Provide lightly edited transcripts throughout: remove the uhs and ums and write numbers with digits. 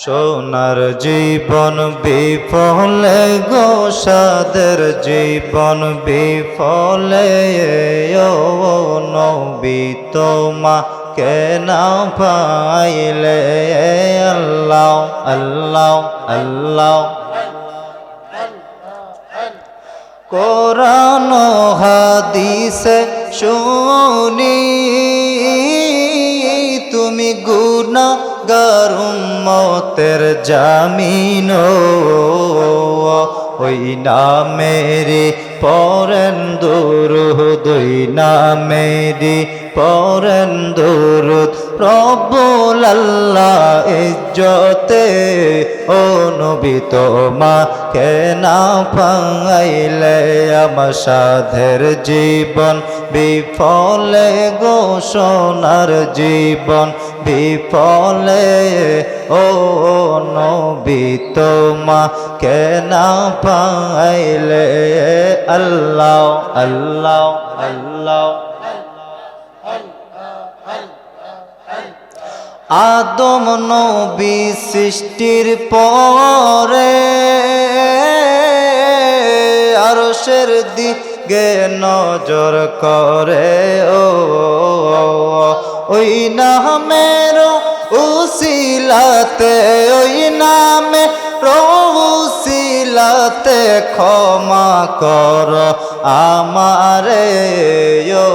সোনার জীবন বিফলে গো সাদের জীবন বিফলে ও নবী তোমাকে না পাইলে আল্লাহ আল্লাহ আল্লাহ কোরআন হাদিসে শুনি তুমি গুনাহগার উম্মতের জামিন ওই নামেরি পড়েন দুরূদ ওই নামেরি পড়েন দুরূদ রব্বুল আল্লাহ ইজ্জতে ও নবী তোমাকে না পাইলে আমার সাধের জীবন বিফলে গো সোনার জীবন বিফলে ও নবী তোমাকে না পাইলে আল্লাহ আল্লাহ আল্লাহ আদম নবী সৃষ্টির পরে আরশের দিকে নজর করে ওই নামের উসিলাতে ওই নামে উসিলাতে ক্ষমা কর আমারে ও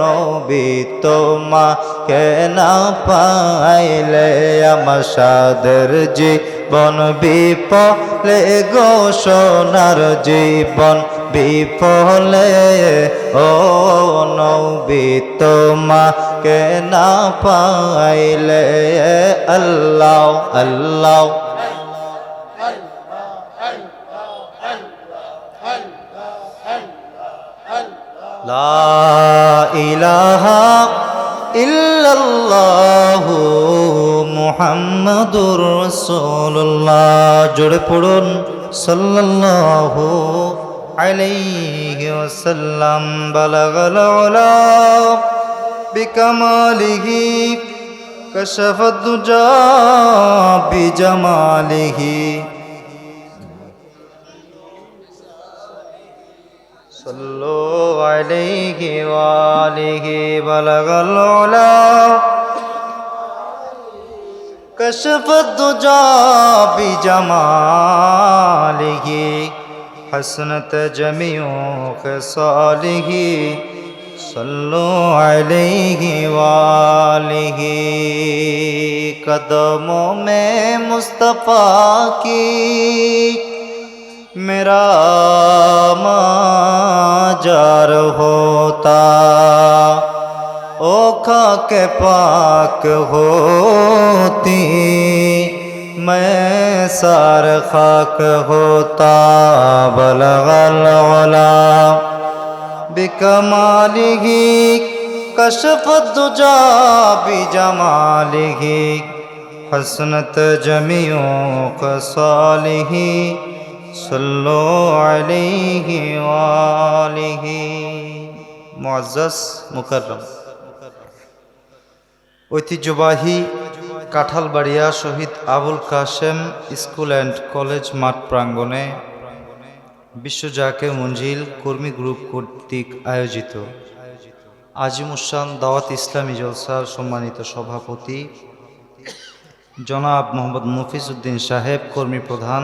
নবী তোমাকে না পাইলে আমার সাদের জীবন বিফলে গো সোনার জীবন বিফলে ও নবী তোমাকে না পাইলে আল্লাহ আল্লাহ লা ইলাহা ইল্লাল্লাহু মুহাম্মাদুর রাসূলুল্লাহ জোরে পড়ুন সাল্লাল্লাহু আলাইহি ওয়াসাল্লাম বালাগাল উলা বিকামালিহি কাশাফাদ দুজা বিজামালিহি সল্লু আলাইহি ওয়া আলিহি বালাগাল উলা কাশাফাদ দুজা বিজামালিহি حسنت جميع خصاله صلوا عليه وآله قدموں میں مصطفیٰ کی میرا ماجر ہوتا او خاک پاک ہوتی میں سار خاک ہوتا بلغ العلا بکمالہ کشف الدجا بجمالہ حسنت جمیع خصالہ صلو علیہ وآلہ معزز مکرم ঐতিহ্যবাহী Kanthalbaria Shahid Abul Kashem school and college মাঠ প্রাঙ্গণে বিশ্ব জাকির মঞ্জিল কর্মী গ্রুপ কর্তৃক আয়োজিত আজিমুসান দাওয়াত ইসলামী জলসার সম্মানিত সভাপতি জনাব মোহাম্মদ মফিজ উদ্দিন সাহেব, কর্মী প্রধান,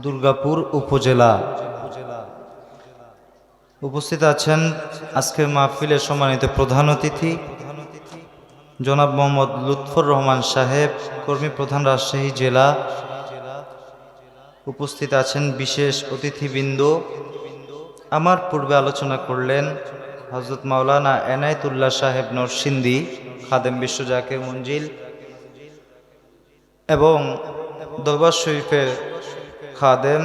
দুর্গাপুর উপজেলা। উপস্থিত আছেন আজকের মাহফিলের সম্মানিত প্রধান অতিথি জনাব মোহাম্মদ লুৎফর রহমান সাহেব, কর্মী প্রধান, রাজশাহী জেলা। উপস্থিত আছেন বিশেষ অতিথিবৃন্দ। আমার পূর্বে আলোচনা করলেন হযরত মাওলানা এনায়েতুল্লাহ সাহেব নরসিংদী, খাদেম বিশ্ব জাকির মঞ্জিল, এবং দরবার শরীফের খাদেম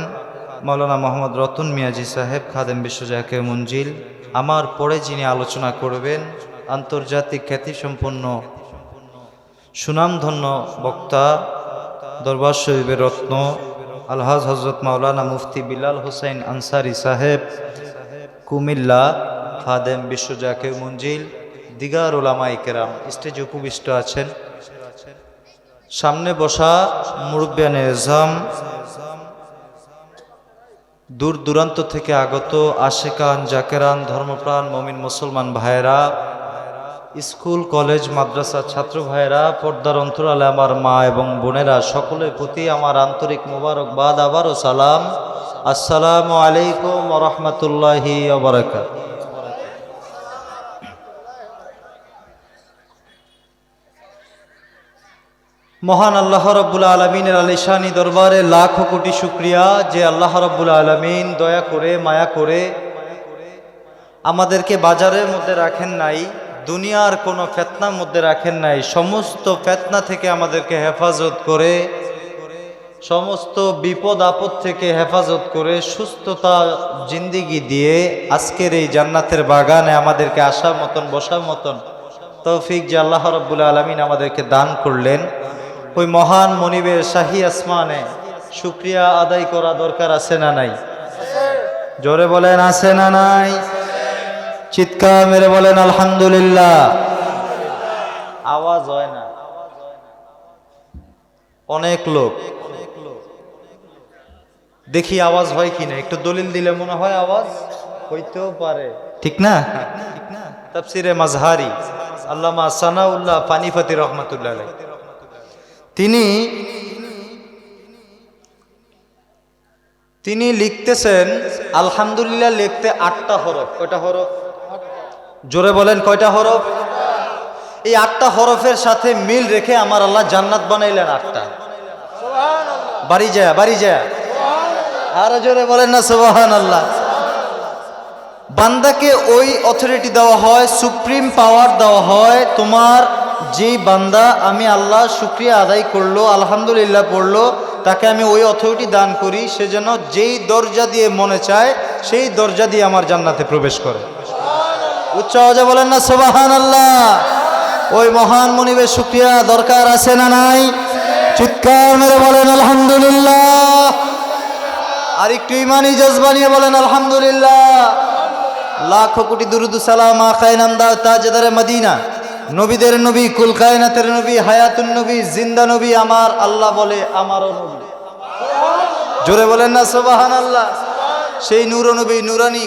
মাওলানা মোহাম্মদ রতন মিয়াজি সাহেব, খাদেম বিশ্ব জাকির মঞ্জিল। আমার পরে যিনি আলোচনা করবেন আন্তর্জাতিক খ্যাতিসম্পন্ন সুনামধন্য বক্তা, দরবার শরীফের রত্ন আলহাজ হজরত মাওলানা মুফতি বিলাল হোসেন আনসারি সাহেব, কুমিল্লা, খাদেম বিশ্ব জাকির মঞ্জিল। দিগার উলামায়ে কেরাম স্টেজে উপবিষ্ট আছেন। সামনে বসা মুরব্বিয়ানে এজাম, দূর দূরান্ত থেকে আগত আশিকান জাকেরান ধর্মপ্রাণ মমিন মুসলমান ভাইয়েরা, স্কুল কলেজ মাদ্রাসা ছাত্র ভাইয়েরা, পর্দার অন্তরালে আমার মা এবং বোনেরা, সকলের প্রতি আমার আন্তরিক মোবারকবাদ, আবারও সালাম। আসসালামু আলাইকুম ওয়া রাহমাতুল্লাহি ওয়া বারাকাতুহু। মহান আল্লাহ রাব্বুল আলামিনের আলিশানি দরবারে লাখো কোটি শুকরিয়া যে আল্লাহ রাব্বুল আলামিন দয়া করে মায়া করে আমাদেরকে বাজারের মধ্যে রাখেন নাই, দুনিয়ার কোনো ফিতনার মধ্যে রাখেন নাই, সমস্ত ফিতনা থেকে আমাদেরকে হেফাজত করে, সমস্ত বিপদ আপদ থেকে হেফাজত করে, সুস্থতা জিন্দিগি দিয়ে আজকের এই জান্নাতের বাগানে আমাদেরকে আসার মতন বসার মতন তৌফিক যে আল্লাহ রাব্বুল আলামিন আমাদেরকে দান করলেন, ওই মহান মনিবের শাহী আসমানে শুকরিয়া আদায় করা দরকার আছে না নাই? জোরে বলেন আছে না নাই? চিৎকার মেরে বলেন আলহামদুলিল্লাহ। আওয়াজ হয় না, অনেক লোক দেখি আওয়াজ হয় কিনা, একটু দলিল দিলে মনে হয় আওয়াজ হইতেও পারে, ঠিক না? তাফসিরে মাজহারি আল্লামা সানাউল্লাহ পানিপতি রহমাতুল্লাহ আলাইহি তিনি লিখতেছেন আলহামদুলিল্লাহ লিখতে 8টা হরফ। কয়টা হরফ? জোরে বলেন কয়টা হরফ? এই 8টা হরফের সাথে মিল রেখে আমার আল্লাহ জান্নাত বানাইলেন 8টা। বাড়ি যায় আরো জোরে বলেন না সুবহানাল্লাহ। বান্দাকে ওই অথরিটি দেওয়া হয়, সুপ্রিম পাওয়ার দেওয়া হয়, তোমার যেই বান্দা আমি আল্লাহ শুকরিয়া আদায় করলো, আলহামদুলিল্লাহ পড়লো, তাকে আমি ওই অথরিটি দান করি, সে যেন যেই দরজা দিয়ে মনে চায় সেই দরজা দিয়ে আমার জান্নাতে প্রবেশ করে। উচ্চ আওয়াজে বলেন না সুবহানাল্লাহ। ওই মহান মনিবের শুকরিয়া দরকার আছে না নাই? চিৎকার মেরে বলেন আলহামদুলিল্লাহ। আর একটু ইমানি জজবা নিয়ে বলেন আলহামদুলিল্লাহ। লাখো কোটি দুরুদ সালাম আখায়ে নামদার তাজদারে মদিনা, নবীদের নবী, কুল কায়নাতের নবী, হায়াতুন নবী, জিন্দা নবী, আমার আল্লাহ বলে আমারও নবী। জোরে বলেন না সুবহানাল্লাহ। সেই নূর নবী নুরানি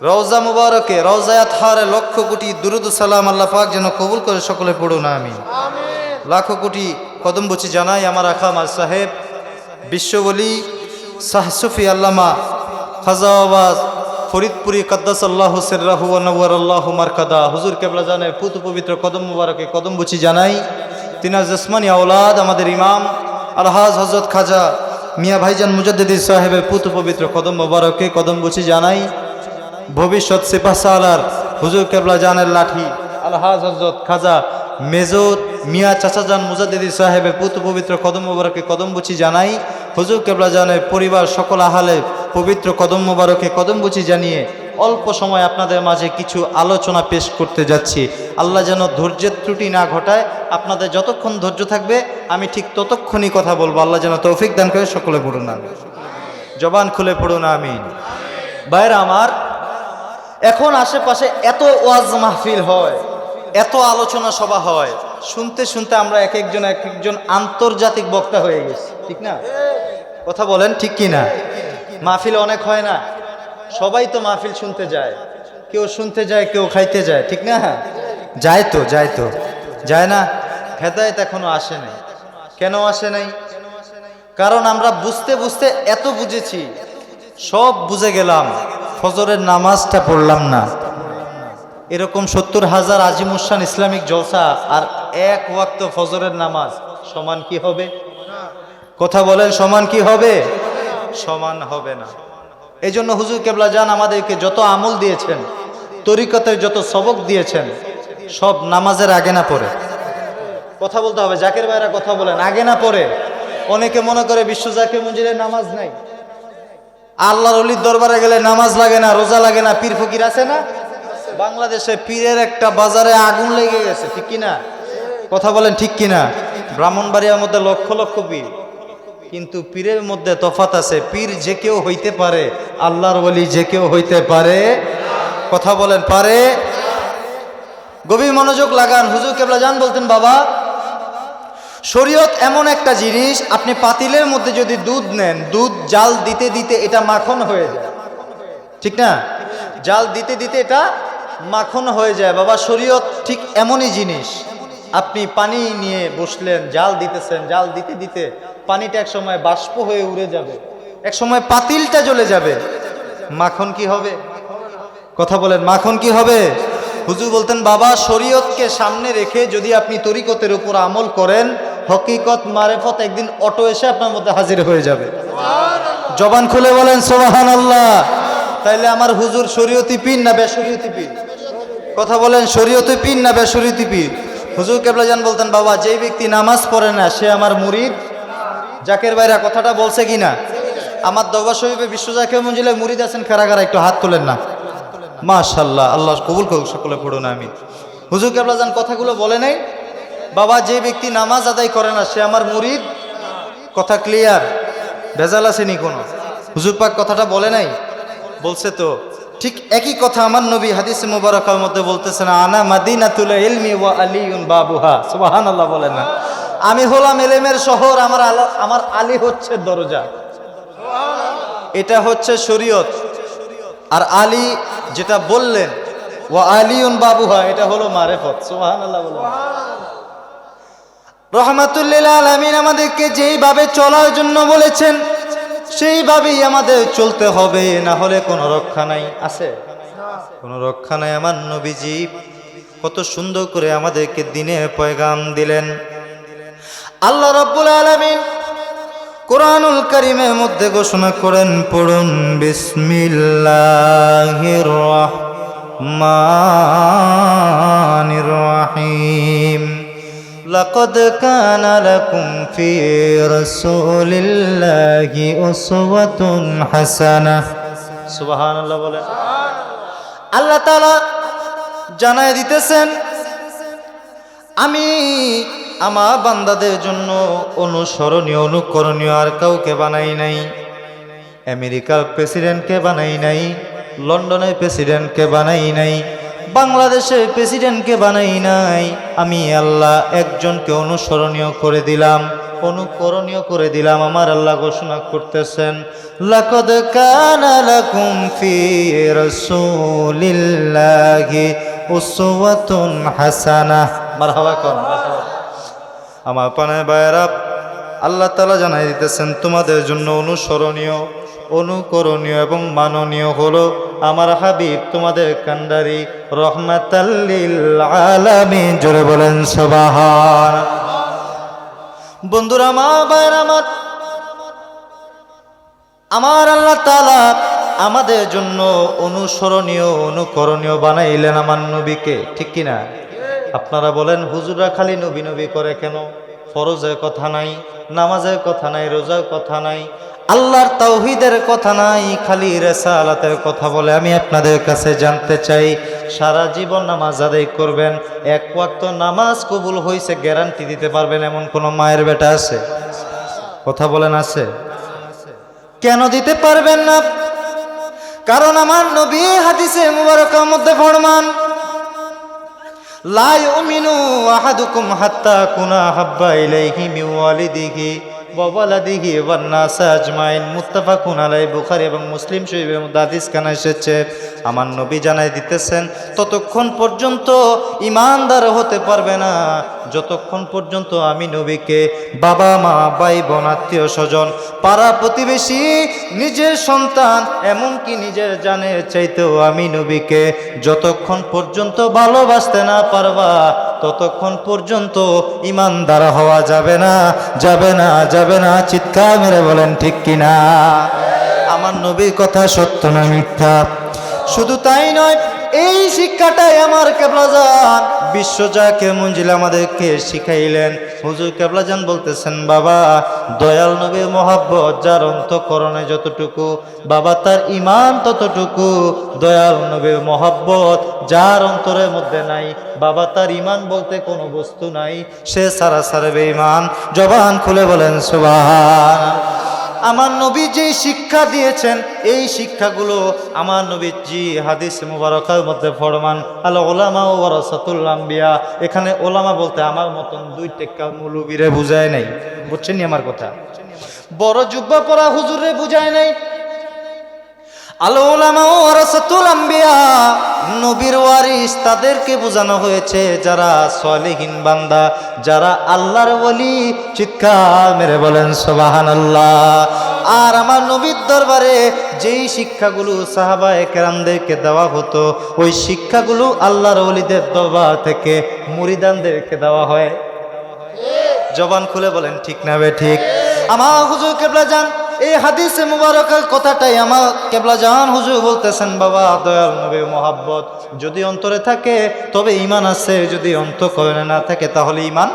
রওজা মুবারকে, রওজা আতহারে লক্ষ কোটি দুরুদ সালাম আল্লাহ পাক যেন কবুল করে, সকলে পড়ুন আমিন। লাখো কোটি কদম বুচি জানাই আমার আখা মার সাহেব বিশ্ববলি শাহ সুফি আল্লামা খাজা আওয়াজ ফরিদপুরি কদ্দাসাল্লাহু সিররাহু ওয়া নাওয়ারাল্লাহু মারকাদা হুজুর কেবলা জানের পুত পবিত্র কদম মুবারকে কদম বুচি জানাই। তিনার জসমানি আওলাদ আমাদের ইমাম আলহাজ হযরত খাজা মিয়া ভাইজান মুজাদ্দিদি সাহেবের পুত পবিত্র কদম মুবারকে কদম বুচি জানাই। ভবিষ্যৎ সিপাহ সালার হুজুর কেবলা জানের লাঠি আলহাজ হযরত খাজা মেজর মিয়া চাচাজান মুজাদ্দিদি সাহেবের পুত পবিত্র কদম মুবারকে কদম বুচি জানাই। হুজুর কেবলা জানের পরিবার সকল আহালে পবিত্র কদম মুবারকে কদম বুচি জানিয়ে অল্প সময় আপনাদের মাঝে কিছু আলোচনা পেশ করতে যাচ্ছি। আল্লাহ যেন ধৈর্যের ত্রুটি না ঘটায়, আপনাদের যতক্ষণ ধৈর্য থাকবে আমি ঠিক ততক্ষণই কথা বলবো। আল্লাহ যেন তৌফিক দান করে, সকলে পড়ুন আমিন। জবান খুলে পড়ুন আমিন। ভাইরা আমার, এখন আশেপাশে এত ওয়াজ মাহফিল হয়, এত আলোচনা সভা হয়, শুনতে শুনতে আমরা এক একজন আন্তর্জাতিক বক্তা হয়ে গেছি, ঠিক না? কথা বলেন ঠিক কি না? মাহফিল অনেক হয় না, সবাই তো মাহফিল শুনতে যায়, কেউ শুনতে যায়, কেউ খাইতে যায়, ঠিক না? যায় না। হেদায়েত এখনো আসে নাই। কেন আসে নাই? কারণ আমরা বুঝতে বুঝতে এত বুঝেছি, সব বুঝে গেলাম, ফজরের নামাজটা পড়লাম না। এরকম 70,000 আজিমুসান ইসলামিক জলসা আর এক ওয়াক্ত ফজরের নামাজ সমান কি হবে? কথা বলেন, সমান কি হবে? সমান হবে না। এই জন্য হুজুর কেবলা জান আমাদেরকে যত আমল দিয়েছেন, তরিকতের যত সবক দিয়েছেন, সব নামাজের আগে না পড়ে। কথা বলতে হবে, জাকের ভাইরা কথা বলেন, আগে না পড়ে। অনেকে মনে করে বিশ্ব জাকের মঞ্জিলের নামাজ নাই, আল্লাহর ওলির দরবারে গেলে নামাজ লাগে না, রোজা লাগে না, পীর ফকির আছে না? বাংলাদেশে পীরের একটা বাজারে আগুন লেগে গেছে, ঠিক কিনা? কথা বলেন ঠিক কিনা? ব্রাহ্মণবাড়িয়ার মধ্যে লক্ষ লক্ষ পীর, কিন্তু পীরের মধ্যে তফাত আছে। পীর যে কেউ হইতে পারে, আল্লাহর ওলি যে কেউ হইতে পারে। কথা বলেন পারে? গভীর মনোযোগ লাগান। হুজুর কেবলা জান বলতেন, বাবা শরীয়ত এমন একটা জিনিস, আপনি পাতিলের মধ্যে যদি দুধ নেন, দুধ জাল দিতে দিতে এটা মাখন হয়ে যায়, ঠিক না? জাল দিতে দিতে এটা মাখন হয়ে যায়। বাবা শরীয়ত ঠিক এমনই জিনিস। আপনি পানি নিয়ে বসলেন, জাল দিতেছেন, জাল দিতে দিতে পানিটা এক সময় বাষ্প হয়ে উড়ে যাবে, এক সময় পাতিলটা জ্বলে যাবে, মাখন কি হবে? কথা বলেন, মাখন কি হবে? হুজুর বলতেন বাবা শরীয়তকে সামনে রেখে যদি আপনি তরিকতের উপর আমল করেন, হকিকত মারেফত একদিন অটো এসে আপনার মধ্যে হাজির হয়ে যাবে। জবান খুলে বলেন সুবহানাল্লাহ। তাইলে আমার হুজুর শরীয়তি পীর না বেশরীয়তি পীর? কথা বলেন, শরীয়তি পীর না বেশরীয়তি পীর? হুজুর কেবলাজান বলতেন বাবা যেই ব্যক্তি নামাজ পড়ে না সে আমার মুরিদ। জাকের ভাইরা কথাটা বলছে কিনা? আমার দরবার শরীফে বিশ্ব জাকির মঞ্জিলে মুরিদ আছেন কারা কারা? একটু হাত তোলেন না। মাশাআল্লাহ, আল্লাহ কবুল করুক, সকলে পড়ুন আমিন। হুজুর কেবলাজান কথাগুলো বলে নাই বাবা যে ব্যক্তি নামাজ আদায় করে না সে আমার মুরিদ। কথা ক্লিয়ার? ভেজাল আসেনি কোনো? হুজুর পাক কথাটা বলে নাই? বলছে তো। ঠিক একই কথা আমার নবী হাদিসে মুবারাকার মধ্যে বলতেছেন, আনা মাদিনাতুল ইলমি ওয়া আলিউন বাবুহা। সুবহানাল্লাহ বলেন না? আমি হলাম এলেমের শহর, আমার আলী হচ্ছে দরজা। এটা হচ্ছে শরীয়ত। আর আলী যেটা বললেন ওয়া আলিউন বাবুহা, এটা হলো মারেফত। সুবহানাল্লাহ বলেন। রহমাতুল লিল আলামিন আমাদেরকে যেইভাবে চলার জন্য বলেছেন সেইভাবেই আমাদের চলতে হবে, না হলে কোনো রক্ষা নাই। আছে কোনো রক্ষা নাই। আমার নবীজি কত সুন্দর করে আমাদেরকে দ্বীনের পয়গাম দিলেন। আল্লাহ রাব্বুল আলামিন কোরআনুল কারীমের মধ্যে ঘোষণা করেন, পড়ুন বিসমিল্লাহির রহমানির রহিম। লাকাদ কানা লাকুম ফি রাসূলিল্লাহি উসওয়াতুন হাসানাহ। সুবহানাল্লাহ বলেন। আল্লাহ তাআলা জানায় দিতেছেন আমি আমার বান্দাদের জন্য অনুসরণীয় অনুকরণীয় আর কাউকে বানাই নাই। আমেরিকার প্রেসিডেন্টকে বানাই নাই, লন্ডনের প্রেসিডেন্টকে বানাই নাই, বাংলাদেশের প্রেসিডেন্টকে বানাই নাই। আমি আল্লাহ একজনকে অনুসরণীয় করে দিলাম, অনুকরণীয় করে দিলাম। আমার আল্লাহ ঘোষণা করতেছেন, লাকাদ কানা লাকুম ফি রাসূলিল্লাহি উসওয়াতুন হাসানাহ। মারহাবা কোন আমার পানে ভাইরা, আল্লাহ তাআলা জানাই দিতেছেন তোমাদের জন্য অনুসরণীয়, অনুকরণীয় এবং মাননীয় হলো আমার হাবিব তোমাদের কান্ডারি রহমাতাল লিল আলামিন। জোরে বলেন সুবহান। বন্ধুরা মা ভাইরা আমার আল্লাহ তাআলা আমাদের জন্য অনুসরণীয় অনুকরণীয় বানাইলেন আমার নবীকে, ঠিক কিনা? আপনারা বলেন হুজুররা খালি নবী নবী করে কেন? ফরজের কথা নাই, নামাজের কথা নাই, রোজার কথা নাই, আল্লাহর তাওহীদের কথা নাই, খালি রিসালাতের কথা বলে। আমি আপনাদের কাছে জানতে চাই, সারা জীবন নামাজ আদায় করবেন, এক ওয়াক্ত নামাজ কবুল হয়েছে গ্যারান্টি দিতে পারবেন এমন কোন মায়ের বেটা আছে? কথা বলেন আছে? কেন দিতে পারবেন না? কারণ আমার নবী হাদিসে মুবারকার মধ্যে ফরমান, লা ইউমিনু আহাদুকুম হাত্তা কুনা হাব্বা ইলাইহি মিন ওয়ালিদিহি ওয়া ওয়ালাদিহি ওয়ান নাস আজমাইন। মুত্তাফাকুন আলাইহি। বুখারী এবং মুসলিম শরীফের মধ্যে হাদিস কানা এসেছে। আমার নবী জানাই দিতেছেন ততক্ষণ পর্যন্ত ঈমানদার হতে পারবে না যতক্ষণ পর্যন্ত আমি নবীকে বাবা মা ভাই বোন আত্মীয় স্বজন পাড়া প্রতিবেশী নিজের সন্তান এমনকি নিজের জানের চাইতেও আমি নবীকে যতক্ষণ পর্যন্ত ভালোবাসতে না পারবা ততক্ষণ পর্যন্ত ঈমানদার হওয়া যাবে না, যাবে না, যাবে না। চিৎকার মেরে বলেন ঠিক কিনা? আমার নবীর কথা সত্য না মিথ্যা? শুধু তাই নয়, এই শিক্ষাটাই আমার কেবলাজান বিশ্ব জাকির মঞ্জিল আমাদেরকে শিখাইলেন। হুজুর কেবলাজান বলতেছেন, বাবা দয়াল নবীর মহব্বত যার অন্তঃকরণে যতটুকু, বাবা তার ঈমান ততটুকু। দয়াল নবীর মহব্বত যার অন্তরের মধ্যে নাই, বাবা তার ঈমান বলতে কোনো বস্তু নাই, সে সারা সারা বেঈমান। জবান খুলে বলেন সুবহান। আমার নবী যেই শিক্ষা দিয়েছেন এই শিক্ষাগুলো আমার নবী জি হাদিস মুবারকার মধ্যে ফরমান আল ওলামা ওয়ারাসাতুল আম্বিয়া। এখানে ওলামা বলতে আমার মতন 2 টেক্কা মৌলবীরে বুঝায় নাই, বুঝছেন আমার কথা? বড় জুব্বা পরা হুজুরে বুঝায় নাই। আল ওলামা ওয়ারাসাতুল আম্বিয়া, নবীর ওয়ারিস তাদেরকে বোঝানো হয়েছে যারা সালেহীন বান্দা, যারা আল্লাহর ওলি। চিৎকার মেরে বলেন সুবহানাল্লাহ। আর আমার নবীর দরবারে যেই শিক্ষাগুলো সাহাবায়ে কেরামদেরকে দেওয়া হতো ওই শিক্ষাগুলো আল্লাহর ওলিদের দরবার থেকে মুরিদানদেরকে দেওয়া হয়। জবান খুলে বলেন ঠিক না বে ঠিক? আমার হুজুর কেবলা জান এই হাদিসে মুবারকের কথাটাই আমার কেবলা জান হুজুর বলতেছেন, বাবা দয়াল নবীর মহাব্বত যদি অন্তরে থাকে তবে ঈমান আছে, যদি অন্তঃকরণে না থাকে তাহলে ঈমান।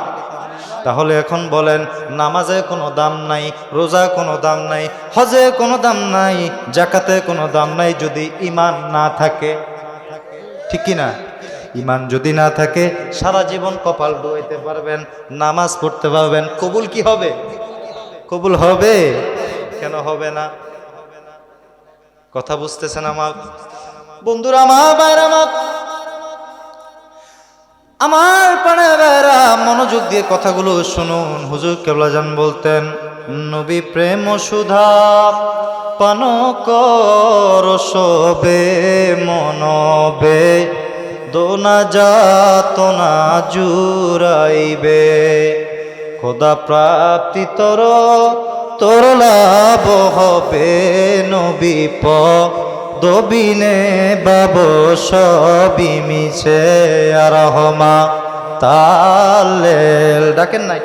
তাহলে এখন বলেন, নামাজে কোনো দাম নাই, রোজা কোনো দাম নাই, হজে কোনো দাম নাই, জাকাতে কোনো দাম নাই যদি ঈমান না থাকে, ঠিক কি না? ঈমান যদি না থাকে সারা জীবন কপাল ডুবাইতে পারবেন, নামাজ পড়তে পারবেন, কবুল কি হবে? কবুল হবে? কেন হবে না? কথা বুঝতেছেন আমার বন্ধুরা? আমার ভাইরা, আমার প্রাণে ভাইরা, মনোযোগ দিয়ে কথাগুলো শুনুন। হুজুর কেবলা জান বলতেন, নবী প্রেম সুধা পান কর সবে মনবে, দোনা যাতনা জুরাইবে, খোদা প্রাপ্তি তোর তোর লাভ হবে, নবী দবিনে বাব সবই মিছে আর রহমা তালেল। ডাকেন নাই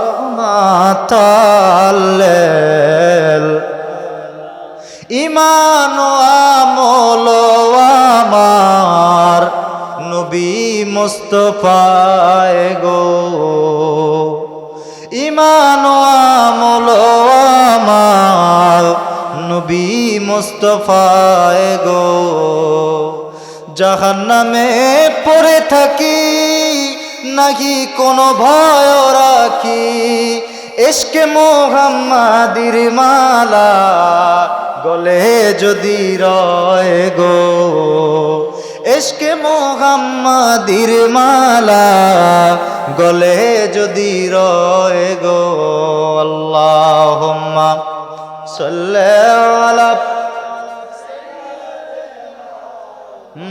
রহমা তালেল, ঈমান ও আমল আমার নবী মুস্তাফায়ে গো, ঈমান ও আমল আমার নবী মুস্তাফায়ে গো। জাহান্নামে পড়ে থাকি নাকি কোনো ভয় রাখি, ইশকে মুহাম্মাদির মালা গলে যদি রয় গো, ইশকে মুহাম্মাদির মালা গলে যদি রয় গো। আল্লাহুম্মা সাল্লি আলা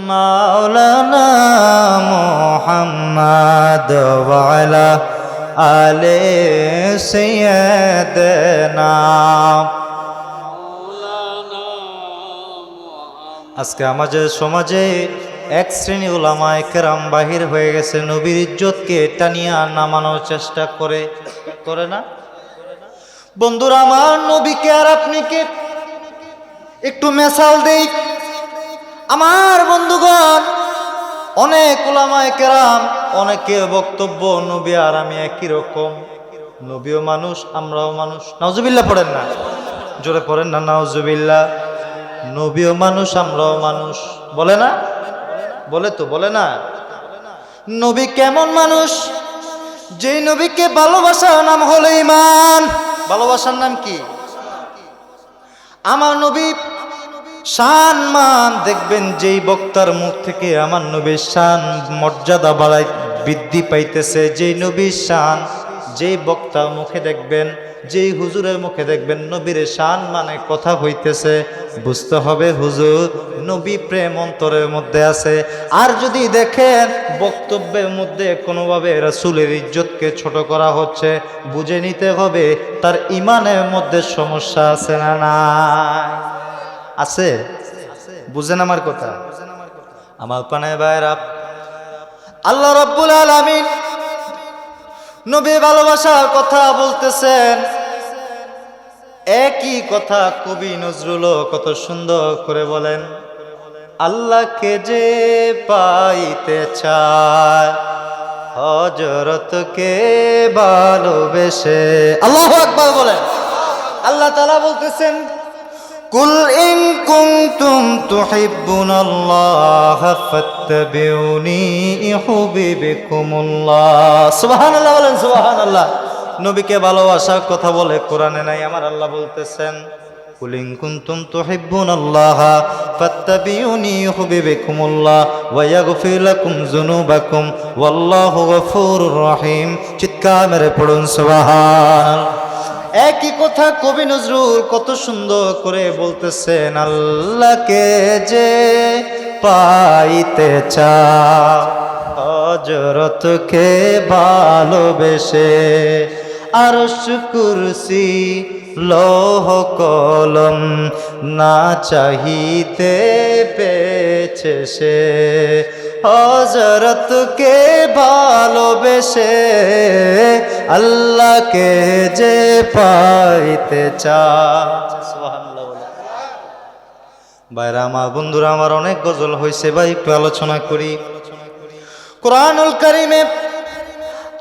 মাওলানা মুহাম্মাদ ওয়া আলা আলে সাইয়্যিদানা। আজকে আমাদের সমাজে এক শ্রেণী উলামায়ে কেরাম বাহির হয়ে গেছে, নবীর ইজ্জতকে টানিয়া নামানোর চেষ্টা করে না? বন্ধুরা আমার, নবীকে আর আপনি কে? একটু মেসাল দেই। আমার বন্ধুগণ, অনেক উলামায়ে কেরাম অনেকে বক্তব্য নবী আর আমি একই রকম, নবীও মানুষ আমরাও মানুষ। নাউজুবিল্লাহ পড়েন না, জোরে পড়েন না নাউজুবিল্লাহ। নবীও মানুষ আমরাও মানুষ, বলে না? বলে তো, বলে না? নবী কেমন মানুষ? যেই নবীকে ভালোবাসার নাম হলো ঈমান। ভালোবাসার নাম কি? আমার নবী শান মান দেখবেন, যেই বক্তার মুখ থেকে আমার নবীর শান মর্যাদা বাড়াই বৃদ্ধি পাইতেছে, যেই নবীর শান যেই বক্তার মুখে দেখবেন, যেই হুজুরের মুখে দেখবেন নবীর শান মানে কথা হইতেছে, বুঝতে হবে হুজুর নবী প্রেম অন্তরের মধ্যে আছে। আর যদি দেখেন বক্তব্যের মধ্যে কোনোভাবে রাসূলের ইজ্জতকে ছোট করা হচ্ছে, বুঝে নিতে হবে তার ঈমানের মধ্যে সমস্যা আছে না নাই? আছে? বুঝেন আমার কথা? আমার প্রাণের ভাইরা, আল্লাহ রাব্বুল আলামিন নবী ভালোবাসার কথা বলতেছেন। একই কথা কবি নজরুলও কত সুন্দর করে বলেন, আল্লাহকে যে পাইতে চায় হযরতকে ভালোবেসে। আল্লাহু আকবার বলেন। আল্লাহ তাআলা বলতেছেন, কুল ইন কুনতুম তুহিব্বুনাল্লাহ ফাত্তাবিউনি ইউহিব্বুকুমুল্লাহ। সুবহানাল্লাহ বলেন সুবহানাল্লাহ। নবীকে ভালোবাসার কথা বলে কোরআনে নাই, আমার আল্লাহ বলতেছেন কুল ইন কুনতুম তুহিব্বুনাল্লাহ ফাত্তাবিউনি ইউহিব্বুকুমুল্লাহ ওয়া ইয়াগফির লাকুম যুনুবাকুম ওয়াল্লাহু গফুরুর রহিম। চিৎকার মেরে পড়ুন সুবহানাল্লাহ। একই কথা কবি নজরুল কত সুন্দর করে বলতেছেন, আল্লাহকে যে পাইতে চাও হযরতকে ভালোবেসে, আরশ কুরসি লৌহ কলম না চাহিতে পেয়েছে সে, হযরতকে ভালোবেসে আল্লাহকে যে পাইতে চায়। সুবহানাল্লাহ বলে। ভাইরা আমার, বন্ধুরা আমার, অনেক গজল হয়েছে ভাই, একটু আলোচনা করি। কোরআনুল কারীমে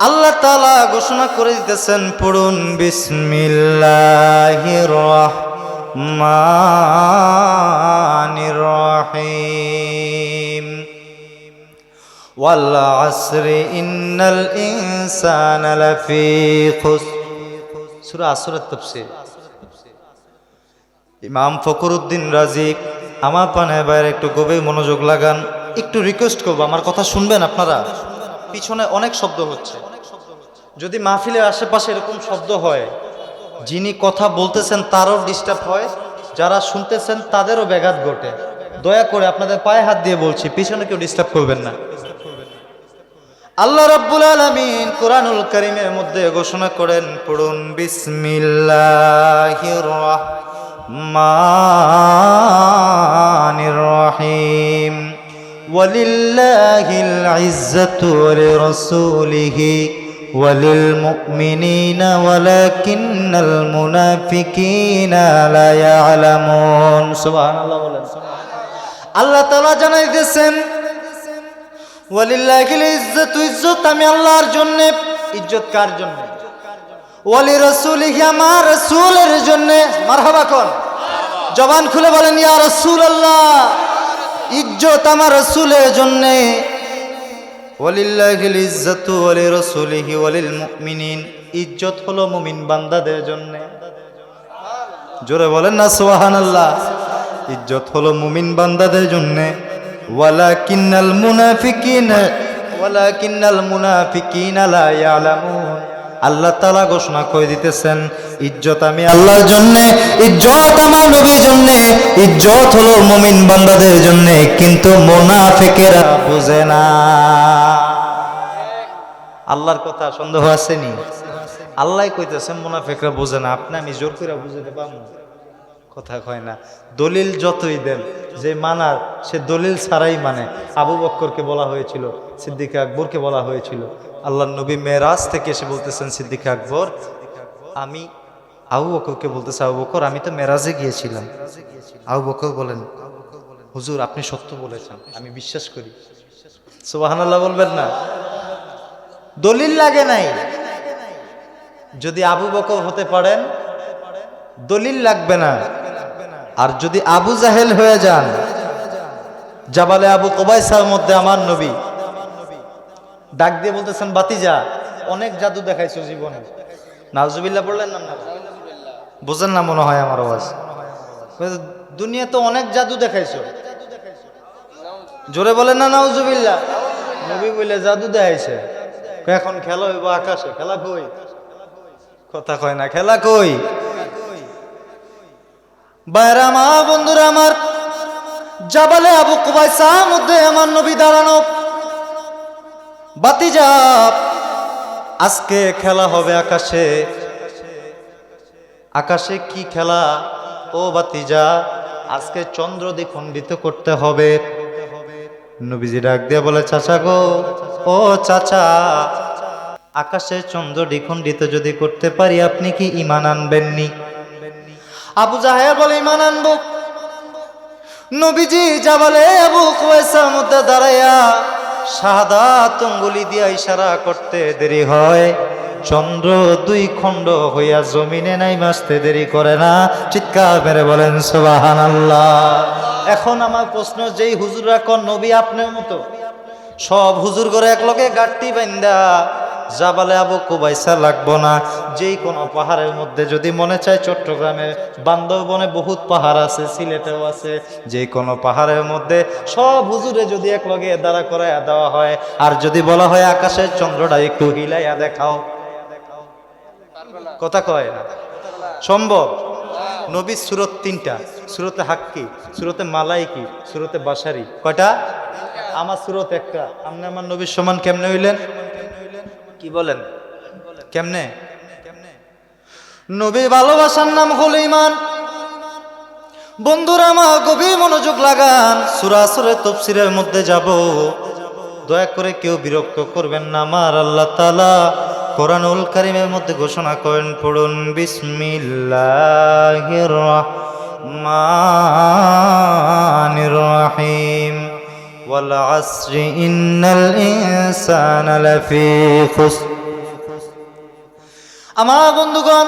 আল্লাহ তাআলা ঘোষণা করে দিতেছেন, পড়ুন বিসমিল্লাহির রহমানির রহিম। ওয়াল আসরি ইন্নাল ইনসানা লাফি খুসর। সূরা আসরের তাফসীর ইমাম ফখরুদ্দিন রাজি। আমার পানে বাইরে একটু গভীর মনোযোগ লাগান, একটু রিকোয়েস্ট করবো আমার কথা শুনবেন আপনারা। পিছনে অনেক শব্দ হচ্ছে, যদি মাহফিলের আশেপাশে এরকম শব্দ হয়, যিনি কথা বলতেছেন তারও ডিস্টার্ব হয়, যারা শুনতেছেন তাদেরও ব্যাঘাত ঘটে। দয়া করে আপনাদের পায়ে হাত দিয়ে বলছি, পিছনে কেউ ডিস্টার্ব করবেন না। আল্লাহ রাব্বুল আলামিন কোরআনুল কারীমের মধ্যে ঘোষণা করেন, পড়ুন বিসমিল্লাহির রহমানির রহিম। ওয়ালিল্লাহিল ইজ্জাতু ওয়া লিরাসূলিহি ওয়া লিল মুমিনিনা ওয়ালাকিন্নাল মুনাফিকিনা লা ইয়ালামুন। সুবহানাল্লাহ বলেন। আল্লাহ তাআলা জানাইতেছেন, ওয়ালিল্লাহিল ইজ্জাতু, ইজ্জত আমি আল্লাহর জন্য। ইজ্জত কার জন্য? ওয়ালি রাসূলিহি, আমার রাসূলের জন্য। মারহাবা কোন, জবান খুলে বলেন ইয়া রাসূলুল্লাহ। ইজ্জত আমার রাসূলের জন্য। ওয়ালিল্লাহিল ইজ্জাতু ওয়া লিরাসূলিহি ওয়া লিল মুমিনিন, ইজ্জত হলো মুমিন বান্দাদের জন্য। জোরে বলেন না সুবহানাল্লাহ। ইজ্জত হলো মুমিন বান্দাদের জন্য। ওয়ালাকিন্নাল মুনাফিকিনা লা ইয়ালামুন। আল্লাহ তাআলা ঘোষণা করে দিতেছেন, ইজ্জত আমি আল্লাহর জন্য, ইজ্জত আমার নবীর জন্য, ইজ্জত হলো মুমিন বান্দাদের জন্য, কিন্তু মুনাফিকেরা বুঝে না। আল্লাহর কথা সন্দেহ আসেনি? আল্লাহই কইতেছেন মুনাফিকরা বুঝে না, আপনি আমি জোর করে বুঝাতে পারবো? কথা কয় না। দলিল যতই দেন, যে মানার সে দলিল ছাড়াই মানে। আবু বকরকে বলা হয়েছিল, সিদ্দিক আকবরকে বলা হয়েছিল, আল্লাহর নবী মেরাজ থেকে এসে বলতেছেন সিদ্দিক আকবর, আমি আবু বকরকে বলতেছে, আবু বকর আমি তো মেরাজে গিয়েছিলাম। আবু বকর বলেন, হুজুর আপনি সত্য বলেছেন, আমি বিশ্বাস করি। সুবহানাল্লাহ বলবেন না? দলিল লাগে নাই। যদি আবু বকর হতে পারেন দলিল লাগবে না। আর যদি আবু জাহেল হয়ে যান, জাবালে আবু কুবাইসার মধ্যে আমার নবী ডাক দিয়ে বলতেছেন, বাতিজা অনেক জাদু দেখাইছো জীবনে। নাউজুবিল্লাহ বললেন না? বুঝেন না মনে হয় আমার আওয়াজ। দুনিয়া তো অনেক জাদু দেখাইছো, জোরে বলেন না নাউজুবিল্লাহ। নবী বলে জাদু দেখাইছে, এখন খেলা হইব আকাশে। খেলা কই? কথা কয় না, খেলা কই? বাইরা মা বন্ধুরা আমার, জাবালে আবু কুবাইসার মধ্যে আমার নবী দাঁড়ানো, বাতিজা আজকে খেলা হবে আকাশে। আকাশে কি খেলা? ও বাতিজা, আজকে চন্দ্র দ্বিখণ্ডিত করতে হবে। নবীজি ডাক দিয়ে বলে, চাচা গো, ও চাচা, আকাশে চন্দ্র দ্বিখণ্ডিত যদি করতে পারি আপনি কি ঈমান আনবেননি? আবু জাহেল বলে, ঈমান আনবো। নবীজি জাবালে আবু কুবাইসার মধ্যে দাঁড়াইয়া শাহাদাত আঙ্গুলি দিয়া ইশারা করতে দেরি হয়। চন্দ্র দুই খণ্ড হইয়া জমিনে নাই আসতে দেরি করে না। চিৎকার মেরে বলেন সুবহানাল্লাহ। এখন আমার প্রশ্ন, যেই হুজুররা কোন নবী আপনার মতো, সব হুজুর করে এক লগে গাট্টি বাইন্দা জাবালে আবু কুবাইসা লাগবো না। যেই কোনো পাহাড়ের মধ্যে যদি মনে চায়, চট্টগ্রামে বান্দরবনে বহুত পাহাড় আছে, সিলেটেও আছে, যে কোনো পাহাড়ের মধ্যে সব হুজুরে যদি এক লগে দাঁড়া করাইয়া দেওয়া হয়, আর যদি বলা হয় আকাশের চন্দ্রটা একটু হিলাইয়া দেখাও, কথা কয় না, সম্ভব? নবীর সুরত তিনটা, সুরতে হাক্কি, সুরতে মালাইকি, সুরতে বাসারি। কয়টা? আমার সুরত একটা। আপনি আমার নবীর সমান কেমনে হইলেন? কি বলেন? কেমনে? নবী ভালোবাসার নাম হলো ঈমান। বন্ধুরা আমার গভীর মনোযোগ লাগান, সূরা সূরা তাফসীরের মধ্যে যাব, দয়া করে কেউ বিরক্ত করবেন না। আমার আল্লাহ তাআলা কোরআনুল কারীমের মধ্যে ঘোষণা করেন, পড়ুন, বিসমিল্লাহির রাহমানির রাহিম, ওয়াল আসরি ইন্নাল ইনসানা লাফি খুসর। আমার বন্ধুগণ,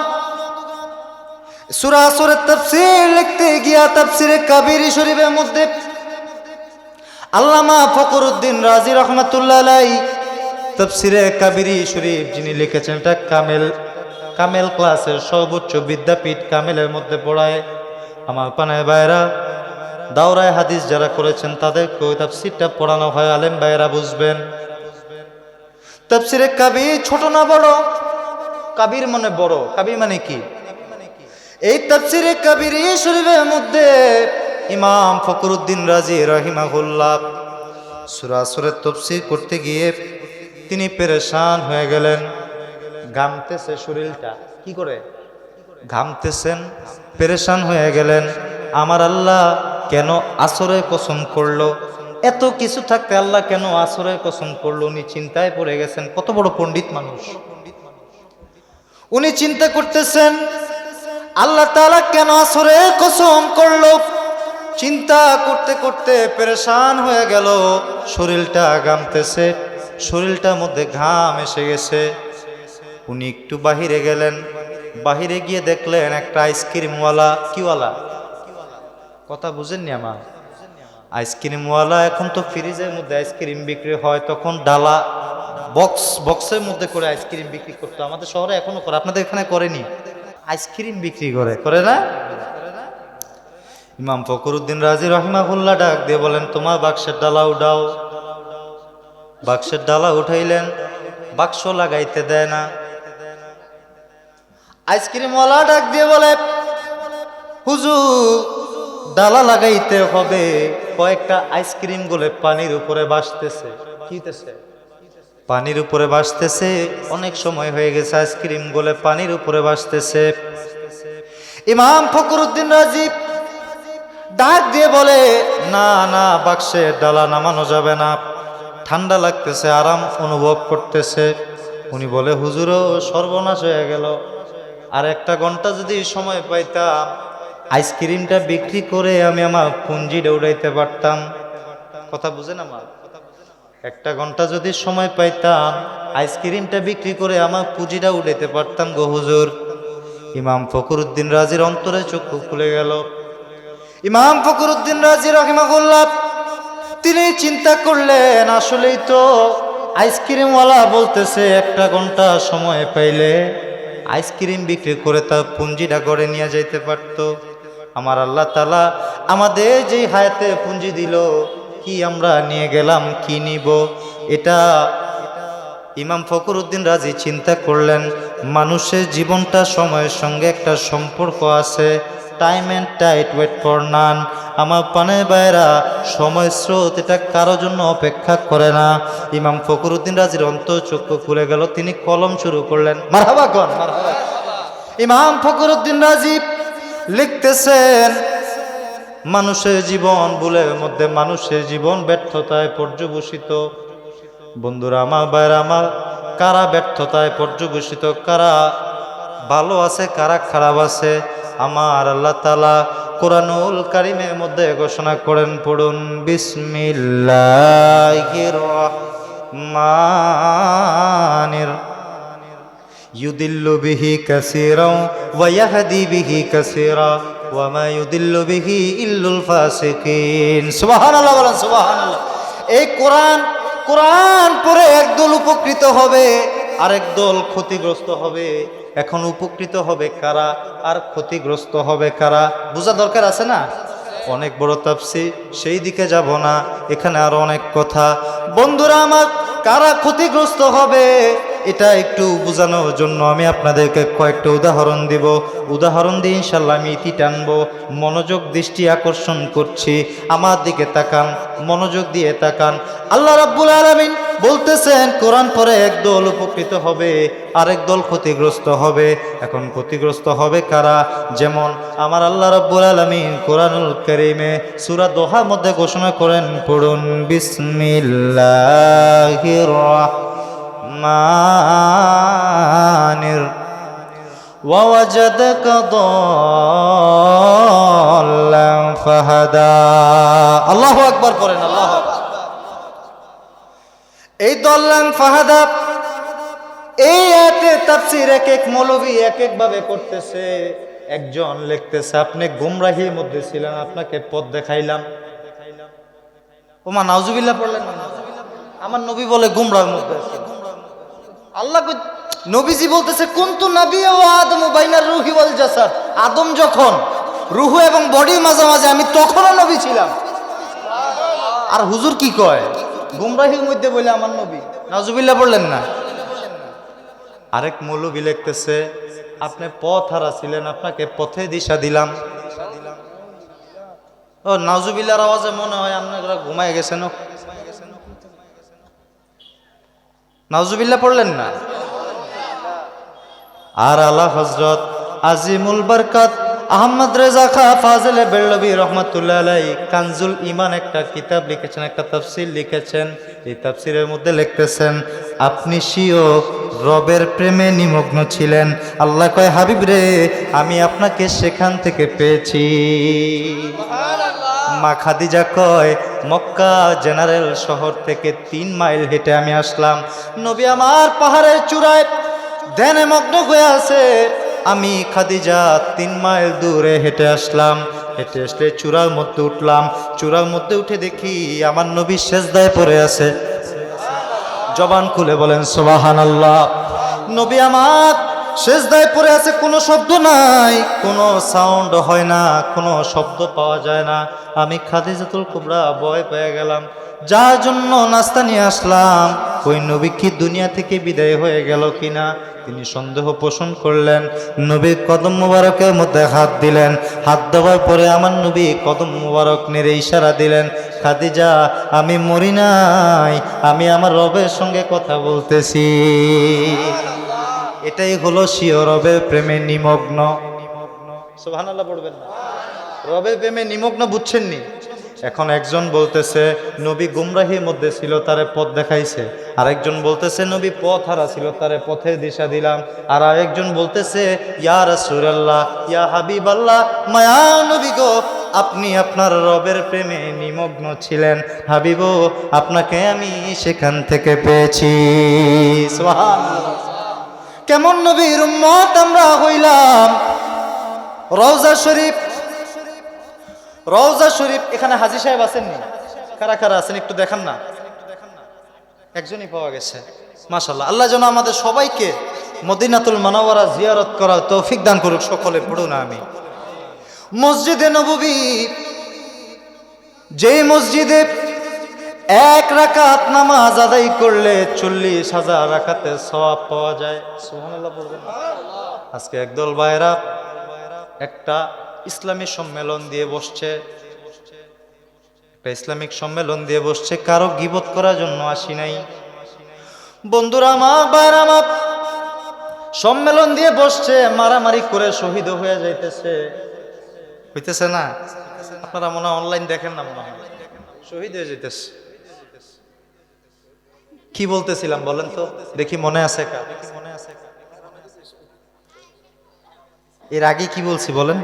সূরা সূরা তাফসীর লিখতে গিয়া তাফসীরে কাবীর শরীফের মধ্যে আল্লামা ফখরুদ্দীন রাজি রহমাতুল্লাহ আলাইহি তাফসীরে কাবীর শরীফ যিনি লিখেছেন, এটা কামেল ক্লাসের সর্বোচ্চ বিদ্যাপীঠ কামেলের মধ্যে পড়ায়। আমার পানায় ভাইরা, দাওরায় হাদিস যারা করেছেন তাদেরকে ওই তাফসীরটা পড়ানো হয়, আলেম ভাইরা বুঝবেন। তাফসীরে কাবীর ছোট না বড়? কাবীর মানে বড়। কাবীর মানে কি? এই তাফসীরে কাবীর শরীফের মধ্যে ইমাম ফখরুদ্দীন রাজি রাহিমাহুল্লাহ সূরা সূরা তাফসীর করতে গিয়ে তিনি পেরেশান হয়ে গেলেন। ঘামতেছে শরীরটা, কি করে? ঘামতেছেন, পেরেশান হয়ে গেলেন। আমার আল্লাহ কেন আসরের কসম করলো? এত কিছু থাকতে আল্লাহ কেন আসরের কসম করলো? উনি চিন্তায় পড়ে গেছেন। কত বড় পণ্ডিত মানুষ, উনি চিন্তা করতেছেন আল্লাহ তাআলা কেন আসরের কসম করলো। চিন্তা করতে করতে পেরেশান হয়ে গেল, শরীরটা ঘামতেছে, শরীরটার মধ্যে ঘাম এসে গেছে। উনি একটু বাহিরে গেলেন, বাহিরে গিয়ে দেখলেন একটা আইসক্রিমওয়ালা। কিওয়ালা? কথা বুঝেননি আমার? আইসক্রিমওয়ালা। এখন তো ফ্রিজের মধ্যে আইসক্রিম বিক্রি হয়, তখন ডালা বক্সের মধ্যে করে আইসক্রিম বিক্রি করতো। আমাদের শহরে এখনো করে, আপনাদের এখানে করেনি? আইসক্রিম বিক্রি করে না? ইমাম ফখরুদ্দীন রাজি রাহিমাহুল্লাহ ডাক দিয়ে বলেন, তোমার বাক্সের ডালা উঠাও। বাক্সের ডালা উঠাইলেন, বাক্স লাগাইতে দেয় না। আইসক্রিমওয়ালা ডাক দিয়ে বলে, হুজুর ডালা লাগাইতে হবে। কয়েকটা আইসক্রিম গুলো পানির উপরে ভাসতেছে। কিতেছে? পানির উপরে ভাসতেছে। অনেক সময় হয়ে গেছে, আইসক্রিম গুলো পানির উপরে ভাসতেছে। ইমাম ফখরুদ্দীন রাজি ডাক দিয়ে বলে, না না, বাক্সের ডালা নামানো যাবে না, ঠান্ডা লাগতেছে, আরাম অনুভব করতেছে। উনি বলে, হুজুরও সর্বনাশ হয়ে গেল, আর একটা ঘন্টা যদি সময় পাইতাম, আইসক্রিমটা বিক্রি করে আমি আমার পুঞ্জিটা উড়াইতে পারতাম। কথা বুঝেন আমার? একটা ঘন্টা যদি সময় পাইতাম, আইসক্রিমটা বিক্রি করে আমার পুঁজিটা উড়াইতে পারতাম গো হুজুর। ইমাম ফখরুদ্দীন রাজির অন্তরে চক্ষু খুলে গেল। ইমাম ফখরুদ্দীন রাজি রাহিমাহুল্লাহ তিনি চিন্তা করলেন, আসলেই তো আইসক্রিমওয়ালা বলতেছে একটা ঘন্টা সময় পাইলে আইসক্রিম বিক্রি করে তার পুঞ্জিটা গড়ে নিয়ে যাইতে পারত। আমার আল্লাহ তাআলা আমাদের যেই হায়াতে পুঞ্জি দিল, কি আমরা নিয়ে গেলাম, কি নিব? এটা ইমাম ফখরুদ্দীন রাজি চিন্তা করলেন, মানুষের জীবনটা সময়ের সঙ্গে একটা সম্পর্ক আছে। Time and tide wait for none. আমার পানে বাইরা, সময় স্রোত এটা কারোর জন্য অপেক্ষা করে না। ইমাম ফখরুদ্দীন রাজির অন্তঃচক্ষু খুলে গেল, তিনি কলম শুরু করলেন। মারহাবা কন, মারহাবা। ইমাম ফখরুদ্দীন রাজি লিখতেছেন, মানুষের জীবন ভুলের মধ্যে, মানুষের জীবন ব্যর্থতায় পর্যবসিত। বন্ধুরা আমার, বাইরে আমার, কারা ব্যর্থতায় পর্যবসিত, কারা ভালো আছে, কারা খারাপ আছে, আমার আল্লাহ তাআলা কোরআনুল কারীমের মধ্যে ঘোষণা করেন, পড়ুন, বিসমিল্লাহির রাহমানির। ইউদিল্লু বিহি কাসীরা ওয়া ইয়াহদি বিহি কাসীরা ওয়া মা ইউদিল্লু বিহি ইল্লাল ফাসিকিন। সুবহানাল্লাহ বলেন সুবহানাল্লাহ। এই কোরআন পড়ে একদল উপকৃত হবে, আরেক দল ক্ষতিগ্রস্ত হবে। এখন উপকৃত হবে কারা আর ক্ষতিগ্রস্ত হবে কারা, বোঝা দরকার আছে না? অনেক বড় তাফসীর, সেই দিকে যাব না, এখানে আরো অনেক কথা। বন্ধুরা আমার, কারা ক্ষতিগ্রস্ত হবে এটা একটু বোঝানোর জন্য আমি আপনাদেরকে কয়েকটা উদাহরণ দিব। উদাহরণ দিয়ে ইনশাল্লাহ আমি ইতি টানবো। মনোযোগ দৃষ্টি আকর্ষণ করছি, আমার দিকে তাকান, মনোযোগ দিয়ে তাকান। আল্লাহ রাব্বুল আলামিন বলতেছেন কোরআন পড়ে একদল উপকৃত হবে, আরেক দল ক্ষতিগ্রস্ত হবে। এখন ক্ষতিগ্রস্ত হবে কারা? যেমন আমার আল্লাহ রাব্বুল আলামিন কোরআনুল কারীমে সূরা দোহার মধ্যে ঘোষণা করেন, পড়ুন বিসমিল্লাহির রাহমানির ওয়াওয়াজাদাকা দাল্লান ফাহাদা। আল্লাহু আকবার পড়েন, আল্লাহু আকবার। এই দল্লান ফাহাদা, এই আয়াতের তাফসীর এক এক মৌলভী এক এক ভাবে করতেছে। একজন লিখতেছে আপনি গুমরাহির মধ্যে ছিলেন, আপনাকে পথ দেখাইলাম। ওমা নাউজুবিল্লাহ পড়লেন না? আমার নবী বলে গুমরাহির মধ্যে আছে। আল্লাহ নবীজি বলতেছে কুনতু নাবিয়্যা ওয়া আদমু বাইনার রূহি ওয়াল জাসাদ। আদম যখন রূহ এবং বডির মাঝামাঝি, আমি তখনও নবী ছিলাম। আর হুজুর কি কয়? গুমরাহির মধ্যে বলে আমার নবী। নাউজুবিল্লাহ পড়লেন না? আরেক মৌলবী লিখতেছে আপনি পথ হারা ছিলেন, আপনাকে পথে দিশা দিলাম। ও নাউজুবিল্লাহর আওয়াজে মনে হয় আপনারা ঘুমায় গেছেন। নাউজুবিল্লাহ পড়লেন না? আর আলা হযরত আজিমুল বরকত আহমদ রেজা খা ফাজিলে বেল্লভী রহমাতুল্লাহ আলাইহি কানজুল ঈমান একটা কিতাব লিখেছেন, একটা তাফসীর লিখেছেন। এই তাফসীরের মধ্যে লিখতেছেন আপনি স্বীয় রবের প্রেমে নিমগ্ন ছিলেন। আল্লাহ কয় হাবিব রে, আমি আপনাকে সেখান থেকে পেয়েছি। মা খাদিজা কয় মক্কা জেনারেল শহর থেকে 3 মাইল হেঁটে আমি আসলাম। নবী আমার পাহাড়ের চূড়ায় ধ্যানে মগ্ন হয়ে আছে, আমি খাদিজা 3 মাইল দূরে হেঁটে আসলাম। হেঁটে আসলে চূড়ার মধ্যে উঠলাম। চূড়ার মধ্যে উঠে দেখি আমার নবী সেজদায় পড়ে আছে। জবান খুলে বলেন সুবহানাল্লাহ। নবী আমার সেজদায় পড়ে আছে, কোনো শব্দ নাই, কোনো সাউন্ড হয় না, কোনো শব্দ পাওয়া যায় না। আমি খাদিজাতুল কুবরা ভয় পেয়ে গেলাম, যার জন্য নাস্তা নিয়ে আসলাম ওই নবী কি দুনিয়া থেকে বিদায় হয়ে গেল কিনা তিনি সন্দেহ পোষণ করলেন। নবীর কদম মুবারকের মধ্যে হাত দিলেন। হাত দেওয়ার পরে আমার নবী কদম মুবারক নেড়ে ইশারা দিলেন, খাদিজা আমি মরি নাই, আমি আমার রবের সঙ্গে কথা বলতেছি। এটাই হলো স্বীয় রবের প্রেমে নিমগ্ন। সুবহানাল্লাহ পড়বেন না? রবের প্রেমে নিমগ্ন বুঝছেন নি? এখন একজন বলতেছে নবী গুমরাহির মধ্যে ছিল, তারে পথ দেখাইছে। আরেকজন বলতেছে নবী পথ হারা ছিল, তারে পথের দিশা দিলাম। আর আরেকজন বলতেছে ইয়া রাসূলুল্লাহ, ইয়া হাবিবাল্লাহ, মায়া নবী গো, আপনি আপনার রবের প্রেমে নিমগ্ন ছিলেন, হাবিবো আপনাকে আমি সেখান থেকে পেয়েছি। সুবহানাল্লাহ। কেমন নবীর উম্মত আমরা হইলাম। রওজা শরীফ, রওজা শরীফ, এখানে হাজী সাহেব আছেননি? কারা কারা আছেন একটু দেখান না? একজনই পাওয়া গেছে, মাশাআল্লাহ। আল্লাহ যেন আমাদের সবাইকে মদিনাতুল মুনাওয়ারা জিয়ারত করার তৌফিক দান করুক। সকলে পড়ুন আমি। মসজিদে নববী, যে মসজিদে 1 রাকাত নামাজ আদায় করলে 40,000 রাকাতের সওয়াব পাওয়া যায়। সুবহানাল্লাহ বলবেন। আজকে একদল ভাইরা একটা ইসলামী সম্মেলন দিয়ে বসছে, একটা ইসলামিক সম্মেলন দিয়ে বসছে, কারো গীবত করার জন্য আসি নাই। বন্ধুরা আমার, ভাইরা আমার, সম্মেলন দিয়ে বসছে, মারামারি করে শহীদ হয়ে যাইতেছে, হইতেছে না? আপনারা মনে হয় অনলাইন দেখেন না, মনে হয় শহীদ হয়ে যাইতেছে। কি বলতেছিলাম বলেন তো দেখি, মনে আছে কার? এর আগে কি বলছি বলেন?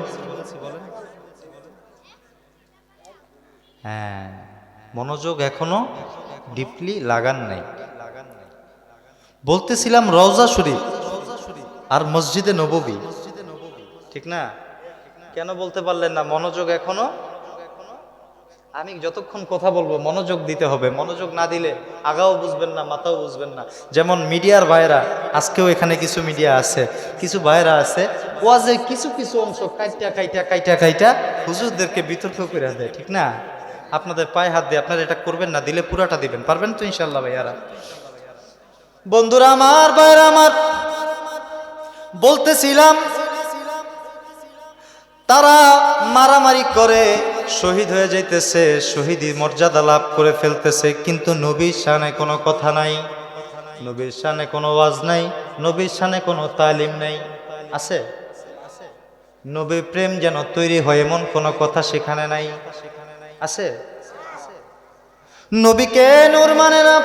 হ্যাঁ, মনোযোগ এখনো ডিপলি লাগান নাই। বলতেছিলাম রওজা শরীফ, আর মসজিদে নববী, ঠিক না? কেন বলতে পারলেন না মনোযোগ এখনো? আমি যতক্ষণ কথা বলবো মনোযোগ দিতে হবে, মনোযোগ না দিলে আগাও বুঝবেন না মাথাও বুঝবেন না। যেমন মিডিয়ার ভাইরা, আজকেও এখানে কিছু মিডিয়া আছে, কিছু ভাইরা আছে ওয়াজে কিছু কিছু অংশ কাইটা হুজুরদেরকে বিতর্ক করে দেয়, ঠিক না? আপনাদের পায়ে হাত দিয়ে আপনারা এটা করবেন না, দিলে পুরাটা দিবেন, পারবেন তো ইনশাল্লাহ ভাইয়ারা? বন্ধুরা আমার, ভাইরা আমার, বলতেছিলাম তারা মারামারি করে শহীদ হয়ে যাইতেছে, শহীদি মর্যাদা লাভ করে ফেলতেছে, কিন্তু নবীর শানে কোনো কথা নাই, নবীর শানে কোনো ওয়াজ নাই, নবীর শানে কোনো তালিম নাই। আছে? নবী প্রেম যেন তৈরি হয় এমন কোনো কথা সেখানে নাই। আছে? নবীকে নূর মানে না,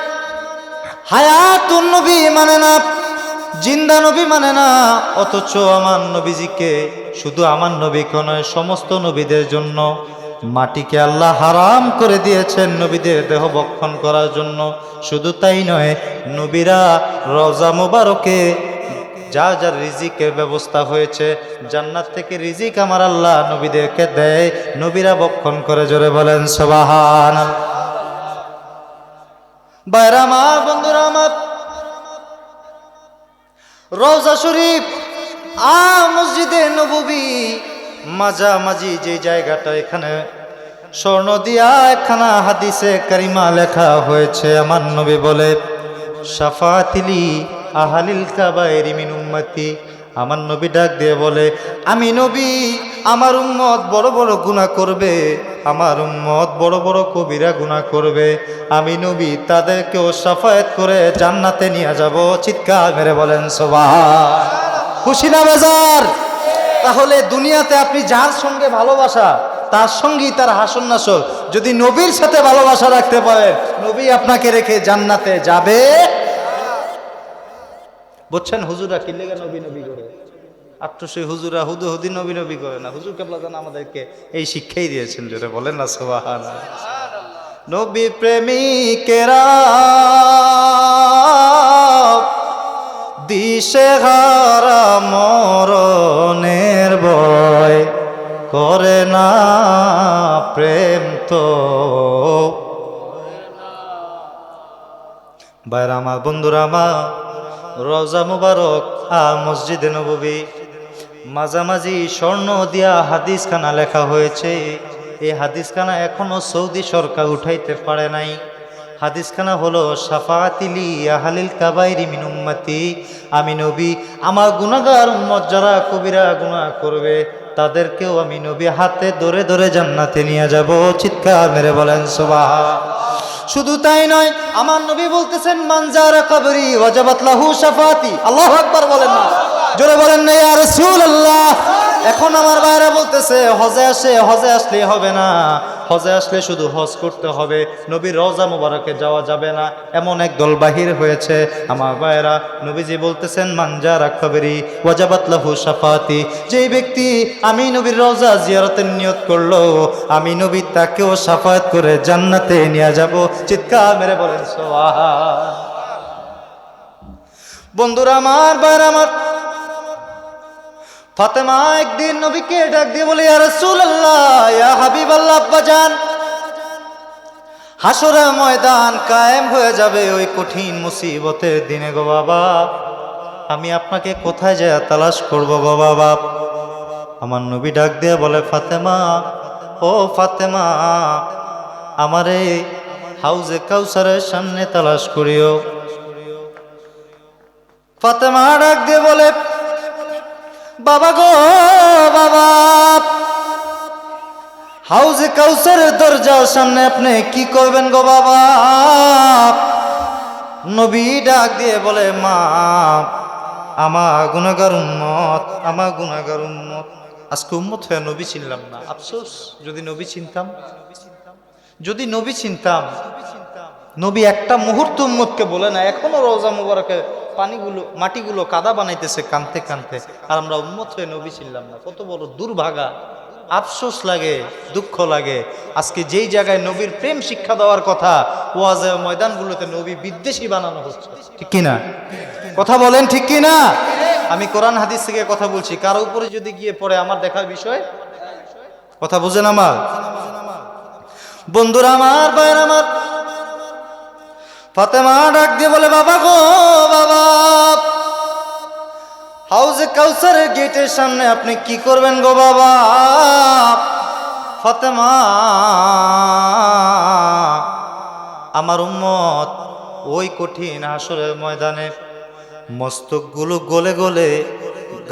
হায়াতুন নবী মানে না, জিন্দা নবী মানে না, অথচ আমার নবীজিকে, শুধু আমার নবীকে নয় সমস্ত নবীদের জন্য মাটিকে আল্লাহ হারাম করে দিয়েছেন নবীদের দেহ ভক্ষণ করার জন্য। শুধু তাই নয়, নবীরা রওজা মুবারকে যা যার রিজিকের ব্যবস্থা হয়েছে, জান্নাত থেকে রিজিক আমার আল্লাহ নবীদেরকে দেয়, নবীরা ভক্ষণ করে। জোরে বলেন সুবহানাল্লাহ। ভাইরা আমার, বন্ধুরা আমার, রওজা শরীফ মসজিদে নববী মাঝামাঝি যে জায়গাটা, এখানে স্বর্ণ দিয়া একখানা হাদিসে কারিমা লেখা হয়েছে। আমার নবী বলে, শাফাতিলি আহালিল কাবাইরি মিন উম্মতি। আমার নবী ডাক দিয়ে বলে, আমি নবী, আমার উম্মত বড় বড় গুনাহ করবে, আমার উম্মত বড় বড় কবিরা গুনাহ করবে, আমি নবী তাদেরকেও শাফায়াত করে জান্নাতে নিয়ে যাব। চিৎকার মেরে বলেন সুবহান। খুশি না বেজার? তাহলে দুনিয়াতে আপনি যার সঙ্গে ভালোবাসা, তার সঙ্গেই তার হাসন নাসর। যদি নবীর সাথে ভালোবাসা রাখতে পারেন, নবী আপনাকে রেখে জান্নাতে যাবে। বুঝছেন? হুজুরা কি লেগে নবী নবী করে? আপনি সেই হুজুরা হুদু হুদি নবী নবী করে না। হুজুর কেবলা জান আমাদেরকে এই শিক্ষাই দিয়েছেন। যেটা বলেন না সুবহানাল্লাহ। নবী প্রেমিকেরা দিশেহারা মরণের ভয় করে না, প্রেম তো। ভাইরা আমার, বন্ধুরা আমার, রওজা মুবারক মসজিদে নববী মাঝামাঝি স্বর্ণ দিয়া হাদিসখানা লেখা হয়েছে। এই হাদিসখানা এখনো সৌদি সরকার উঠাইতে পারে নাই। হাদিসখানা হলো, শাফাতিলি আহালিল কাবাইরি মিন উম্মতি। আমি নবী আমার গুনাহগার উম্মত যারা কবিরা গুনাহ করবে, তাদেরকেও আমি নবী হাতে ধরে ধরে জান্নাতে নিয়ে যাব। চিৎকার মেরে বলেন সুবহান। শুধু তাই নয়, আমার নবী বলতেছেন, মানজারা কবরি ওয়াজাবাত লাহু শাফাতি। আল্লাহু আকবার বলেন না? জোরে বলেন না ইয়া রাসূলুল্লাহ। এখন আমার ভাইরা বলতেছে, হজে আসলে হবে না, হজে আসলে শুধু হজ করতে হবে, নবীর রওজা মুবারকে যাওয়া যাবে না, এমন এক দল বাহির হয়েছে। আমার ভাইরা, নবীজি বলতেছেন, মানজারা কবরি ওয়াজাবাত লাহু শাফাতি। যেই ব্যক্তি আমি নবীর রওজা জিয়ারতের নিয়ত করলো, আমি নবী তাকেও শাফাত করে জান্নাতে নিয়ে যাব। চিৎকার মেরে বলেন সুবহান। বন্ধুরা আমার, ভাইরা আমার, ফাতেমা একদিন নবীকে ডাক দিয়ে বলে, ইয়া রাসূলুল্লাহ, ইয়া হাবিবাল্লাহ, আব্বাজান, হাসরের ময়দান কায়েম হয়ে যাবে ওই কঠিন মুসিবতের দিনে গো বাবা, আমি আপনাকে কোথায় যায় তালাশ করব গো বাবা? আমার নবী ডাক দিয়ে বলে, ফাতেমা, ও ফাতেমা, আমারে হাউজে কাউসারের সামনে তালাশ করিও। ফাতেমা ডাক দিয়ে বলে, বাবা গো বাবা, হাউজে কাউসারের দরজার সামনে আপনি কি করবেন গো বাবা? নবী ডাক দিয়ে বলে, মা, আমার গুনাহগার উম্মত, আমার গুনাহগার উম্মত। আজকে উম্মত হয়ে নবী চিনলাম না, আফসোস। যদি নবী চিনতাম, যদি নবী চিনতাম। নবী একটা মুহূর্ত উম্মতকে বলে না, এখনো রওজা মুবারকে পানিগুলো মাটিগুলো কাদা বানাইতেছে কানতে কানতে, আর আমরা উম্মত হয়ে নবী চিনলাম না। কত বড় দুর্ভাগা, আফসোস লাগে, দুঃখ লাগে। আজকে যেই জায়গায় নবীর প্রেম শিক্ষা দেওয়ার কথা, ওয়াজের ময়দানগুলোতে নবী বিদ্বেষী বানানো হচ্ছে। ঠিক কিনা? কথা বলেন, ঠিক কিনা? আমি কোরআন হাদিস থেকে কথা বলছি, কারো উপরে যদি গিয়ে পড়ে আমার দেখার বিষয়। কথা বুঝেন আমার বন্ধুরা, আমার ভাইরা আমার, ফাতেমা ডাক দিয়ে বলে, বাবা গো বাবা, হাউজে কাউসারের গেটের সামনে আপনি কি করবেন গো বাবা? ফাতেমা, আমার উম্মত ওই কঠিন হাসরের ময়দানে মস্তকগুলো গলে গলে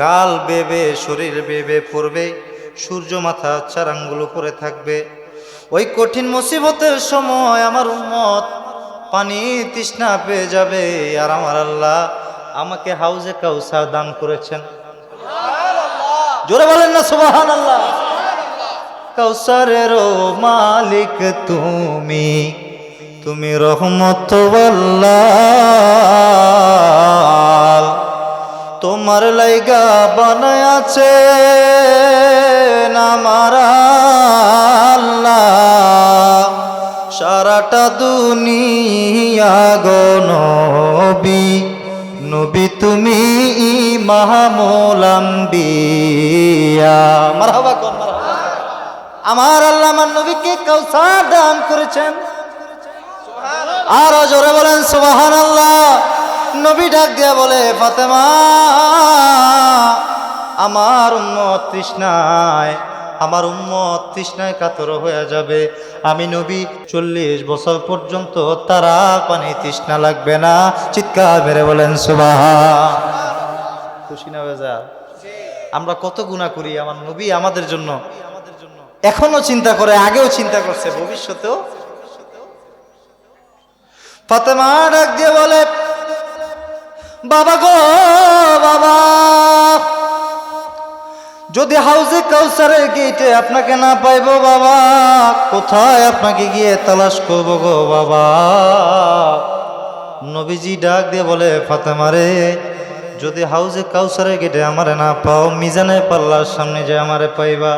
গাল বেবে শরীর বেবে পড়বে, সূর্য মাথা চারাঙ্গুলো পরে থাকবে। ওই কঠিন মুসিবতের সময় আমার উম্মত পানি তৃষ্ণা পেয়ে যাবে, আর আমার আল্লাহ আমাকে হাউজে কাউসার দান করেছেন। জোরে বলেন না সুবহানাল্লাহ। কাউসারেরও মালিক তুমি, তুমি রহমতওয়াল্লাহ, তোমার লাইগা বানায় আছে আমার আল্লাহ সারাটা দুনিয়া গো নবী, নবী তুমি ইমামুল আম্বিয়া। মারহাবা কোন মারহাবা। আমার আল্লাহ আমার নবীকে কাউসার দান করেছেন। আর জোরে বলেন সুবহানাল্লাহ। নবী ডাক দিয়া বলে, ফাতেমা, আমার উম্মত তৃষ্ণায়, আমার উম্মত তৃষ্ণায় কাতর হয়ে যাবে। আমি নবী 40 বছর পর্যন্ত তারা পানি তৃষ্ণা লাগবে না। চিৎকার মেরে বলেন সুবহান। খুশি না বেজা? আমরা কত গুনাহ করি, আমার নবী আমাদের জন্য এখনো চিন্তা করে, আগেও চিন্তা করছে, ভবিষ্যতেও। ফাতেমা ডাক দিয়ে বলে, বাবা গো বাবা, যদি হাউজে কাউসারের গেটে আপনাকে না পাইবো বাবা, কোথায় আপনাকে গিয়ে তালাশ করবো গো বাবা? নবীজি ডাক দিয়ে বলে, ফাতেমা রে, যদি হাউজে কাউসারের গেটে আমারে না পাও, মিজানের পাল্লার সামনে যে আমারে পাইবা।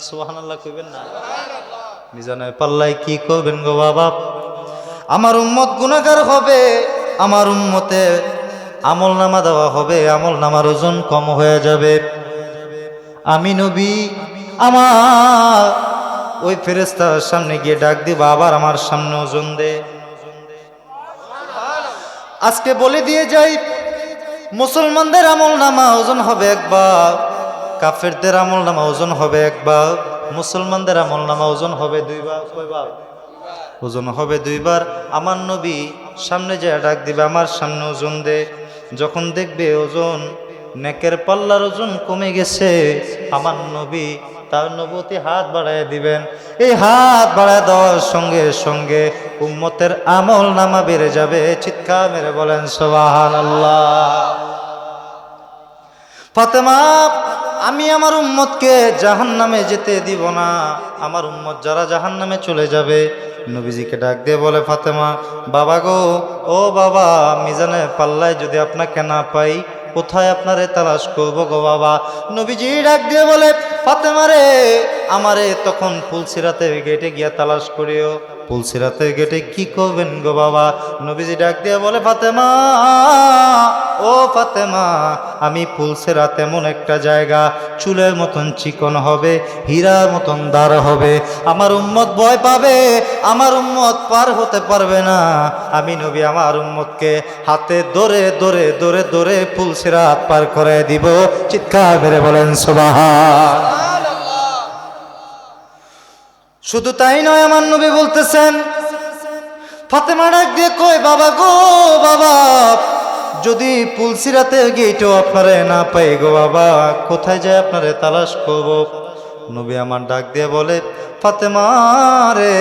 সুবহানাল্লাহ কইবেন না? মিজানের পাল্লায় কি করবেন গো বাবা? আমার উম্মত গুনাহগার হবে, আমার উম্মতে আমল নামা দেওয়া হবে, আমল নামার ওজন কম হয়ে যাবে। আমি নবী আমার ওই ফেরেশতার সামনে গিয়ে ডাক দিব, আবার আমার সামনে ওজন দে। আজকে বলে দিয়ে যাই, মুসলমানদের আমল নামা ওজন হবে একবার, কাফেরদের আমল নামা ওজন হবে একবার, মুসলমানদের আমল নামা ওজন হবে দুইবার। কয়বার? ওজন হবে দুইবার। আমার নবী সামনে যে ডাক দিবে, আমার সামনে ওজন দে। যখন দেখবে ওজন, নেকের পাল্লার ওজন কমে গেছে, আমার নবী তার নবুতি হাত বাড়ায় দিবেন। এই হাত বাড়ায় দেওয়ার সঙ্গে সঙ্গে উম্মতের আমল নামা বেড়ে যাবে। চিৎকার মেরে বলেন সুবহানাল্লাহ। ফাতেমা, আমি আমার উম্মতকে জাহান্নামে যেতে দিব না। আমার উম্মত যারা জাহান্নামে চলে যাবে, নবীজিকে ডাক দিয়ে বলে, ফাতেমা বাবা গো, ও বাবা, মিজানের পাল্লায় যদি আপনাকে না পাই, কোথায় আপনারে তালাশ করবো গো বাবা? নবীজি ডাক দিয়ে বলে, ফাতেমা রে, আমারে তখন ফুলসিরাতের গেটে গিয়া তালাশ করিও। ফুলসিরাতের গেটে কি করবেন গো বাবা? নবীজি ডাক দিয়ে বলে, ফাতেমা, ও ফাতেমা, আমি ফুলসিরাত এমন একটা জায়গা, চুলের মতন চিকন হবে, হীরার মতন দাঁড় হবে। আমার উম্মত ভয় পাবে, আমার উম্মত পার হতে পারবে না। আমি নবী আমার উম্মতকে হাতে ধরে ধরে ধরে ধরে ফুলসিরাত পার করে দিব। চিৎকার মেরে বলেন সুবহান। শুধু তাই নয়, আমার নবী বলতেছেন, ফাতেমা ডাক দিয়ে কই, বাবা গো বাবা, যদি ফুলসিরাতের গেটও আপনারে না পাই গো বাবা, কোথায় যায় আপনারে তালাশ করব? নবী আমার ডাক দিয়ে বলে, ফাতেমা রে,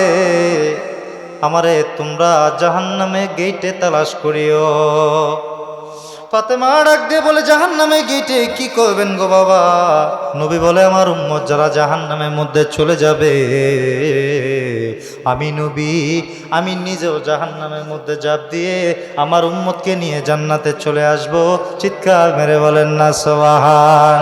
আমারে তোমরা জাহান্নামে গেটে তালাশ করিও। ফাতেমা ডাক দিয়ে বলে, জাহান্নামে গেটে কি করবেন গো বাবা? নবী বলে, আমার উম্মত যারা জাহান্নামের মধ্যে চলে যাবে, আমি নবী আমি নিজেও জাহান্নামের মধ্যে ঝাঁপ দিয়ে আমার উম্মতকে নিয়ে জান্নাতে চলে আসব। চিৎকার মেরে বলেন না সুবহান।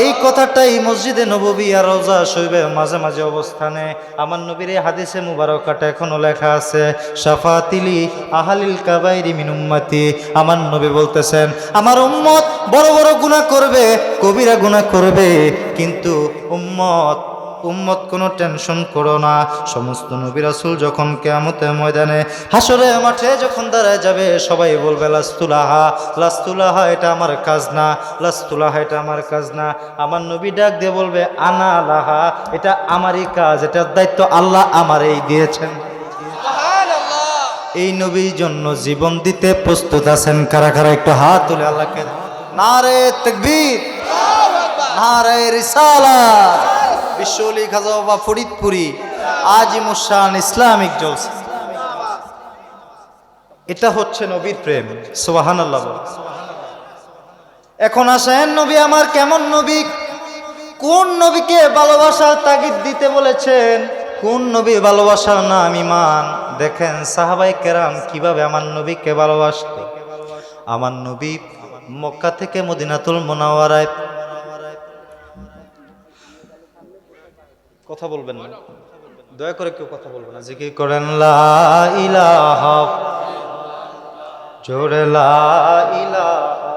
এই কথাটাই মসজিদে নববী আর রওজা শরীফের মাঝে মাঝে অবস্থানে আমার নবীর এই হাদিসে মুবারকাটা এখনো লেখা আছে, শাফাতিলি আহলিল কাবাইরি মিন উম্মতি। আমার নবী বলতেছেন আমার উম্মত বড় বড় গুনাহ করবে, কবিরা গুনাহ করবে, কিন্তু উম্মত কোনো টেনশন করো না। সমস্ত নবী রাসূল যখন কিয়ামতের ময়দানে হাসরের মাঠে যখন দাঁড়ায় যাবে, সবাই বলবে লাস্তুলাহা লাস্তুলাহা, এটা আমার কাজ না, লাস্তুলাহা এটা আমার কাজ না। আমার নবী ডাক দিয়ে বলবে আনা লাহা, এটা আমারই কাজ, এটার দায়িত্ব আল্লাহ আমারই দিয়েছেন। এই নবীর জন্য জীবন দিতে প্রস্তুত আছেন কারা কারা? একটু হাত তুলে আল্লাহকে নারে তাকবীর, নারে রিসালাত। বিশ্বলি খাজা বাবা ফরিদপুরি আজিমুশান ইসলামিক জলসা, এটা হচ্ছে নবীর প্রেম। সুবহানাল্লাহ। এখন আসেন নবী আমার কেমন নবী, কোন নবীকে ভালোবাসার তাগিদ দিতে বলেছেন, কোন নবী ভালোবাসার নাম ঈমান। দেখেন সাহাবায়ে কেরাম কিভাবে আমার নবীকে ভালোবাসত। আমার নবী মক্কা থেকে মদিনাতুল মুনাওয়ারায়, কথা বলবেন না, দয়া করে কেউ কথা বলবেন না, জিকির করেন লা ইলাহা, জোরে লা ইলাহা,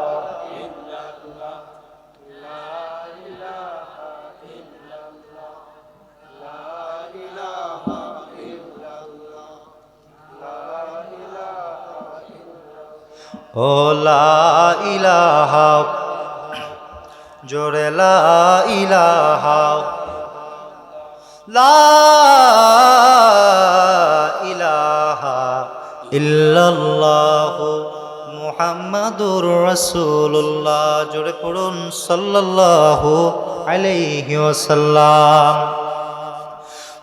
ও লা ইলাহা, জোরে লা ইলাহা, লা ইলাহা ইল্লাল্লাহু মুহাম্মাদুর রাসূলুল্লাহ। জোরে পড়ুন সাল্লাল্লাহু আলাইহি ওয়াসাল্লাম।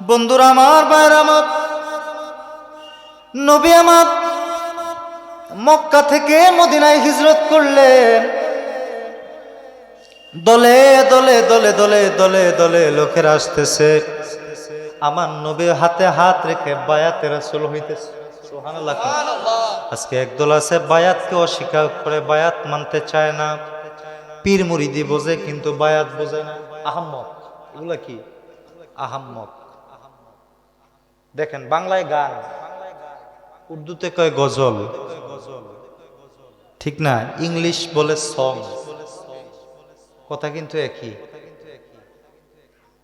বন্ধুরা আমার, ভাইরা আমার, নবী আমার মক্কা থেকে মদিনায় হিজরত করলেন। দলে দলে দলে দলে দলে দলে লোকেরা আসতেছে, আমার নবী হাতে হাত রেখে বায়াতে রাসূল হইতেছে। সুবহানাল্লাহ। আজকে একদল আছে বায়াতকে অস্বীকার করে, বায়াত মানতে চায় না, পীর মুরিদি বোঝে কিন্তু বায়াত বোঝে না। আহাম্মক, এগুলা কি আহাম্মক। দেখেন বাংলায় গান, উর্দুতে কয় গজল, ঠিক না, ইংলিশ বলে সং, কথা কিন্তু একই,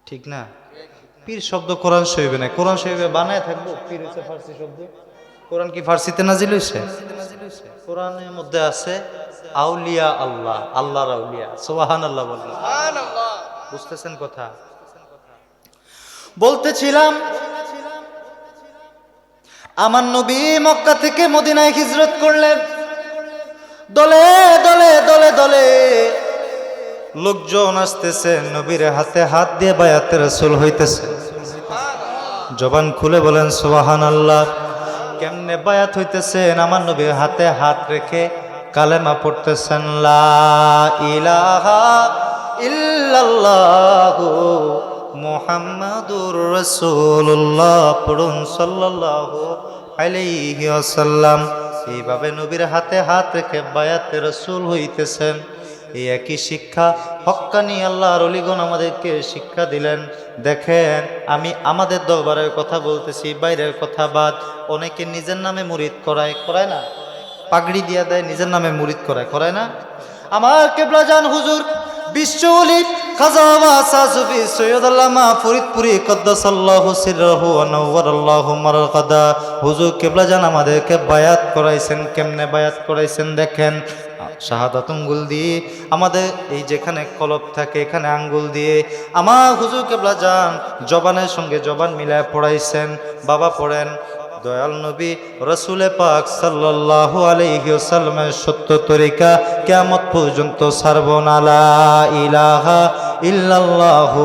ঠিক না। পীর শব্দ কোরআন শরীফে নাই, কোরআন শরীফে বানায় থাকবো পীর হচ্ছে ফার্সি শব্দ। কোরআন কি ফার্সিতে নাজিল হইছে? কোরআনের মধ্যে আছে আউলিয়া আল্লাহ, আল্লাহর আউলিয়া। সুবহানাল্লাহ বলেন। বুঝতেছেন কথা? বলতেছিলাম আমার নবী মক্কা থেকে মদিনায় হিজরত করলেন। দলে দলে দলে দলে লোকজন আসতেছে, নবীর হাতে হাত দিয়ে বায়াতে রাসূল হইতেছে। জবান খুলে বলেন সুবহানাল্লাহ। কেমনে বায়াত হইতেছেন? আমার নবীর হাতে হাত রেখে কালেমা পড়তেছেন, লা ইলাহা ইল্লাল্লাহু মুহাম্মাদুর রাসূলুল্লাহ। পড়ুন সাল্লাল্লাহু আলাইহি ওয়াসাল্লাম। এইভাবে নবীর হাতে হাত রেখে বায়াতে রাসূল হইতেছেন। এই একই শিক্ষা হক্কানি আল্লাহর ওলিগণ আমাদেরকে শিক্ষা দিলেন। দেখেন আমি আমাদের দরবারের কথা বলতেছি, বাইরের কথা বাদ। অনেকে নিজের নামে মুরিদ করায়, করায় না? পাগড়ি দিয়া দেয়, নিজের নামে মুরিদ করায় না? আমার কেবলা জান হুজুর বিশ্ব ওলি খাজা বাবা সুফি সৈয়দ আল্লামা ফরিদপুরি কদ্দাসাল্লাহু সিররাহু ওয়া নাওয়ারাল্লাহু মারকাদা হুজুর কেবলা জান আমাদেরকে বায়াত করাইছেন। কেমনে বায়াত করাইছেন দেখেন, শাহাদাত আঙ্গুল দিয়ে, আমাদের এই যেখানে কলব থাকে এখানে আঙ্গুল দিয়ে আমার হুজুর কেবলা জান জবানের সঙ্গে জবান মিলায় পড়াইছেন। বাবা পড়েন, দয়াল নবী রসুলে পাক সাল্লাল্লাহু আলাইহি ওয়াসাল্লামের সত্য তরিকা কিয়ামত পর্যন্ত ছাড়ব না। লা ইলাহা ইল্লাল্লাহু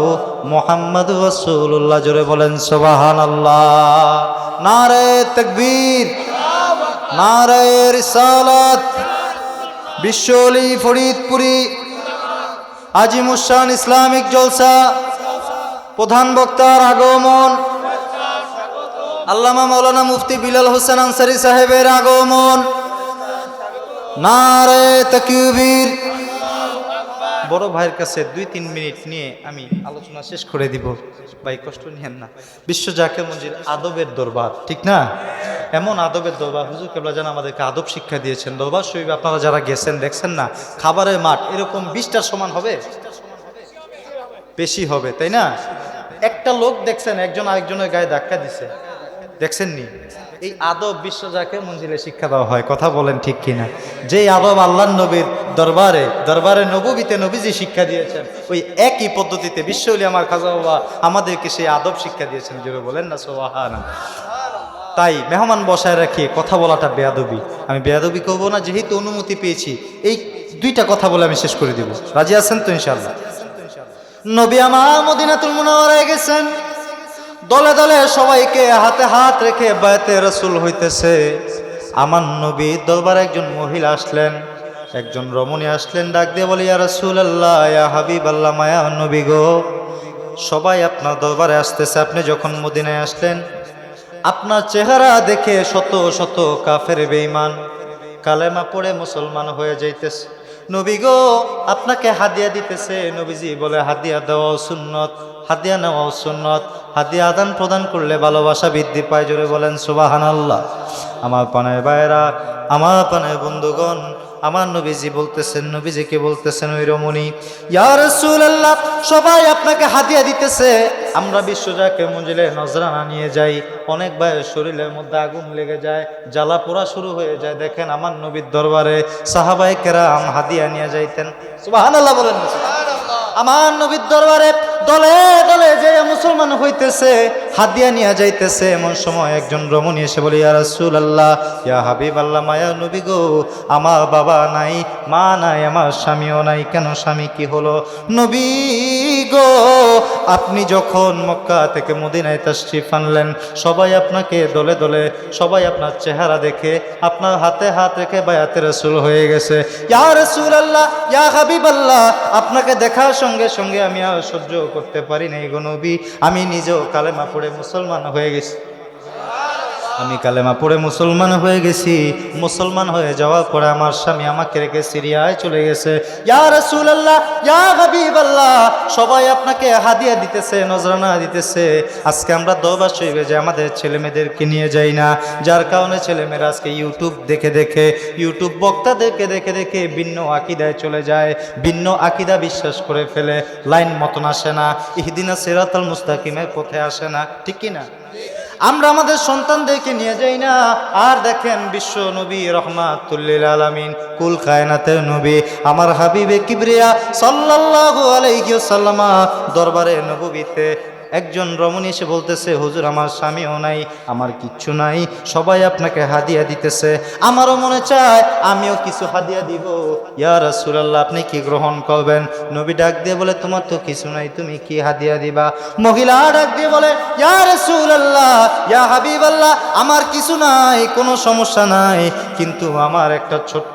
মুহাম্মাদুর রাসূলুল্লাহ। জোরে বলেন সুবহানাল্লাহ। নারে তাকবীর, নারে রিসালাত। বিশ্বলি ফরিদপুরি আজিমুশান ইসলামিক জলসা, প্রধান বক্তার আগমন, আল্লামা মাওলানা মুফতি বিলাল হোসেন আনসারী সাহেবের আগমন। নারে তাকবীর, বড় ভাইয়ের কাছে 2-3 মিনিট নিয়ে আমি আলোচনা শেষ করে দিব। ভাই কষ্ট নিয়েন না। বিশ্ব জাকের মঞ্জিল আদবের দরবার, ঠিক না? এমন আদবের দরবার, হুজুর কেবলা যেন আমাদেরকে আদব শিক্ষা দিয়েছেন। দরবার শরীফ আপনারা যারা গেছেন দেখছেন না, খাবারের মাঠ এরকম 20টার সমান হবে, বেশি হবে, তাই না? একটা লোক দেখছেন একজন আরেকজনের গায়ে ধাক্কা দিছে, দেখছেন নি? এই আদব বিশ্ব জাকের মঞ্জিলে শিক্ষা দেওয়া হয়, কথা বলেন ঠিক কিনা? যে আদব আল্লাহ নবীর দরবারে নববীতে নবীজি শিক্ষা দিয়েছেন, ওই একই পদ্ধতিতে বিশ্ব ওলি আমার খাজা বাবা আমাদেরকে সেই আদব শিক্ষা দিয়েছেন। জোরে বলেন না সুবহানাল্লাহ। তাই মেহমান বসায় রাখি কথা বলাটা বেয়াদবি। আমি বেয়াদবি করবো না, যেহেতু অনুমতি পেয়েছি এই 2টা কথা বলে আমি শেষ করে দিব। রাজি আছেন তো ইনশাআল্লাহ? নবী আমার মদিনাতুল মুনাওয়ারায় গেছেন, দলে দলে সবাইকে হাতে হাত রেখে বায়াতে রাসূল হইতেছে। আমার নবী দরবারে একজন মহিলা আসলেন, একজন রমণী আসলেন, ডাক দিয়ে বলে, ইয়া রাসূলুল্লাহ, ইয়া হাবিবাল্লাহ, মায়া নবী গো, সবাই আপনার দরবারে আসতেছে। আপনি যখন মদিনায় আসলেন, আপনার চেহারা দেখে শত শত কাফের বেঈমান কালেমা পড়ে মুসলমান হয়ে যাইতেছে। নবী গো, আপনাকে হাদিয়া দিতেছে। নবীজি বলে, হাদিয়া দেওয়া সুন্নত, হাদিয়া নেওয়া সুন্নত, হাদিয়া আদান প্রদান করলে ভালোবাসা বৃদ্ধি পায়। জোরে বলেন সুবহানাল্লাহ। আমার পানের ভাইয়েরা, আমার পানের বন্ধুগণ, আমার নবীজি বলতেছেন, নবীজিকে বলতেছেন ওই রমণী, ইয়া রাসূলুল্লাহ, সবাই আপনাকে হাদিয়া দিতেছে, আমরা বিশ্ব জাকের মঞ্জিলে নজরানা নিয়ে যাই। অনেক ভাইয়ের শরীরের মধ্যে আগুন লেগে যায়, জ্বালা পোড়া শুরু হয়ে যায়। দেখেন আমার নবীর দরবারে সাহাবায়ে কেরাম হাদিয়া নিয়ে যাইতেন। সুবহানাল্লাহ বলেন না? আমার নবীর দরবারে দলে দলে যে মুসলমান হইতেছে, হাদিয়া নিয়ে যাইতেছে। এমন সময় একজন রমণী এসে বলে, ইয়া রাসূলুল্লাহ, ইয়া হাবিবাল্লাহ, মায়া নবী গো, আমার বাবা নাই, মা নাই, আমার স্বামীও নাই। কেন স্বামী, কি হলো? নবী গো, আপনি যখন মক্কা থেকে মদিনায় তাশরিফ আনলেন, সবাই আপনাকে দলে দলে, সবাই আপনার চেহারা দেখে আপনার হাতে হাত রেখে বায়াতে রাসূল হয়ে গেছে। ইয়া রাসূলুল্লাহ, ইয়া হাবিবাল্লাহ, আপনাকে দেখার সঙ্গে সঙ্গে আমি আর সহ্য করতে পারি নাই গো নবী, আমি নিজেও কালেমা পড়ে মুসলমান হয়ে গেছি। আমি কালেমা পড়ে মুসলমান হয়ে গেছি। মুসলমান হয়ে যাওয়ার পরে আমার স্বামী আমাকে রেখে সিরিয়ায় চলে গেছে। ইয়া রাসূলুল্লাহ, ইয়া হাবিবাল্লাহ, সবাই আপনাকে হাদিয়া দিতেছে, নজরানা দিতেছে। আজকে আমরা দরবার শরীফে যে আমাদের ছেলে মেয়েদেরকে নিয়ে যাই না, যার কারণে ছেলেমেয়েরা আজকে ইউটিউব দেখে দেখে, ইউটিউব বক্তাদেরকে দেখে দেখে ভিন্ন আকিদায় চলে যায়, ভিন্ন আকিদা বিশ্বাস করে ফেলে, লাইন মতন আসে না, ইহদিনা সিরাতাল মুস্তাকিমের পথে আসে না, ঠিক কি না? আমরা আমাদের সন্তানদেরকে নিয়ে যাই না। আর দেখেন বিশ্ব নবী রহমাতুল লিল আলামিন, কুল কায়নাতের নবী, আমার হাবিবে কিবরিয়া সাল্লাল্লাহু আলাইহি ওয়াসাল্লাম দরবারে নববীতে একজন রমণী এসে বলতেছে, হুজুর আমার স্বামীও নাই, আমার কিচ্ছু নাই, সবাই আপনাকে হাদিয়া দিতেছে, আমারও মনে চায় আমিও কিছু হাদিয়া দিব। ইয়া রাসূলুল্লাহ, আপনি কি গ্রহণ করবেন? নবী ডাক দিয়ে বলে, তোমার তো কিছু নাই, তুমি কি হাদিয়া দিবা? মহিলা ডাক দিয়ে বলে, ইয়া রাসূলুল্লাহ, ইয়া হাবিবাল্লাহ, আমার কিছু নাই, কোনো সমস্যা নাই, কিন্তু আমার একটা ছোট্ট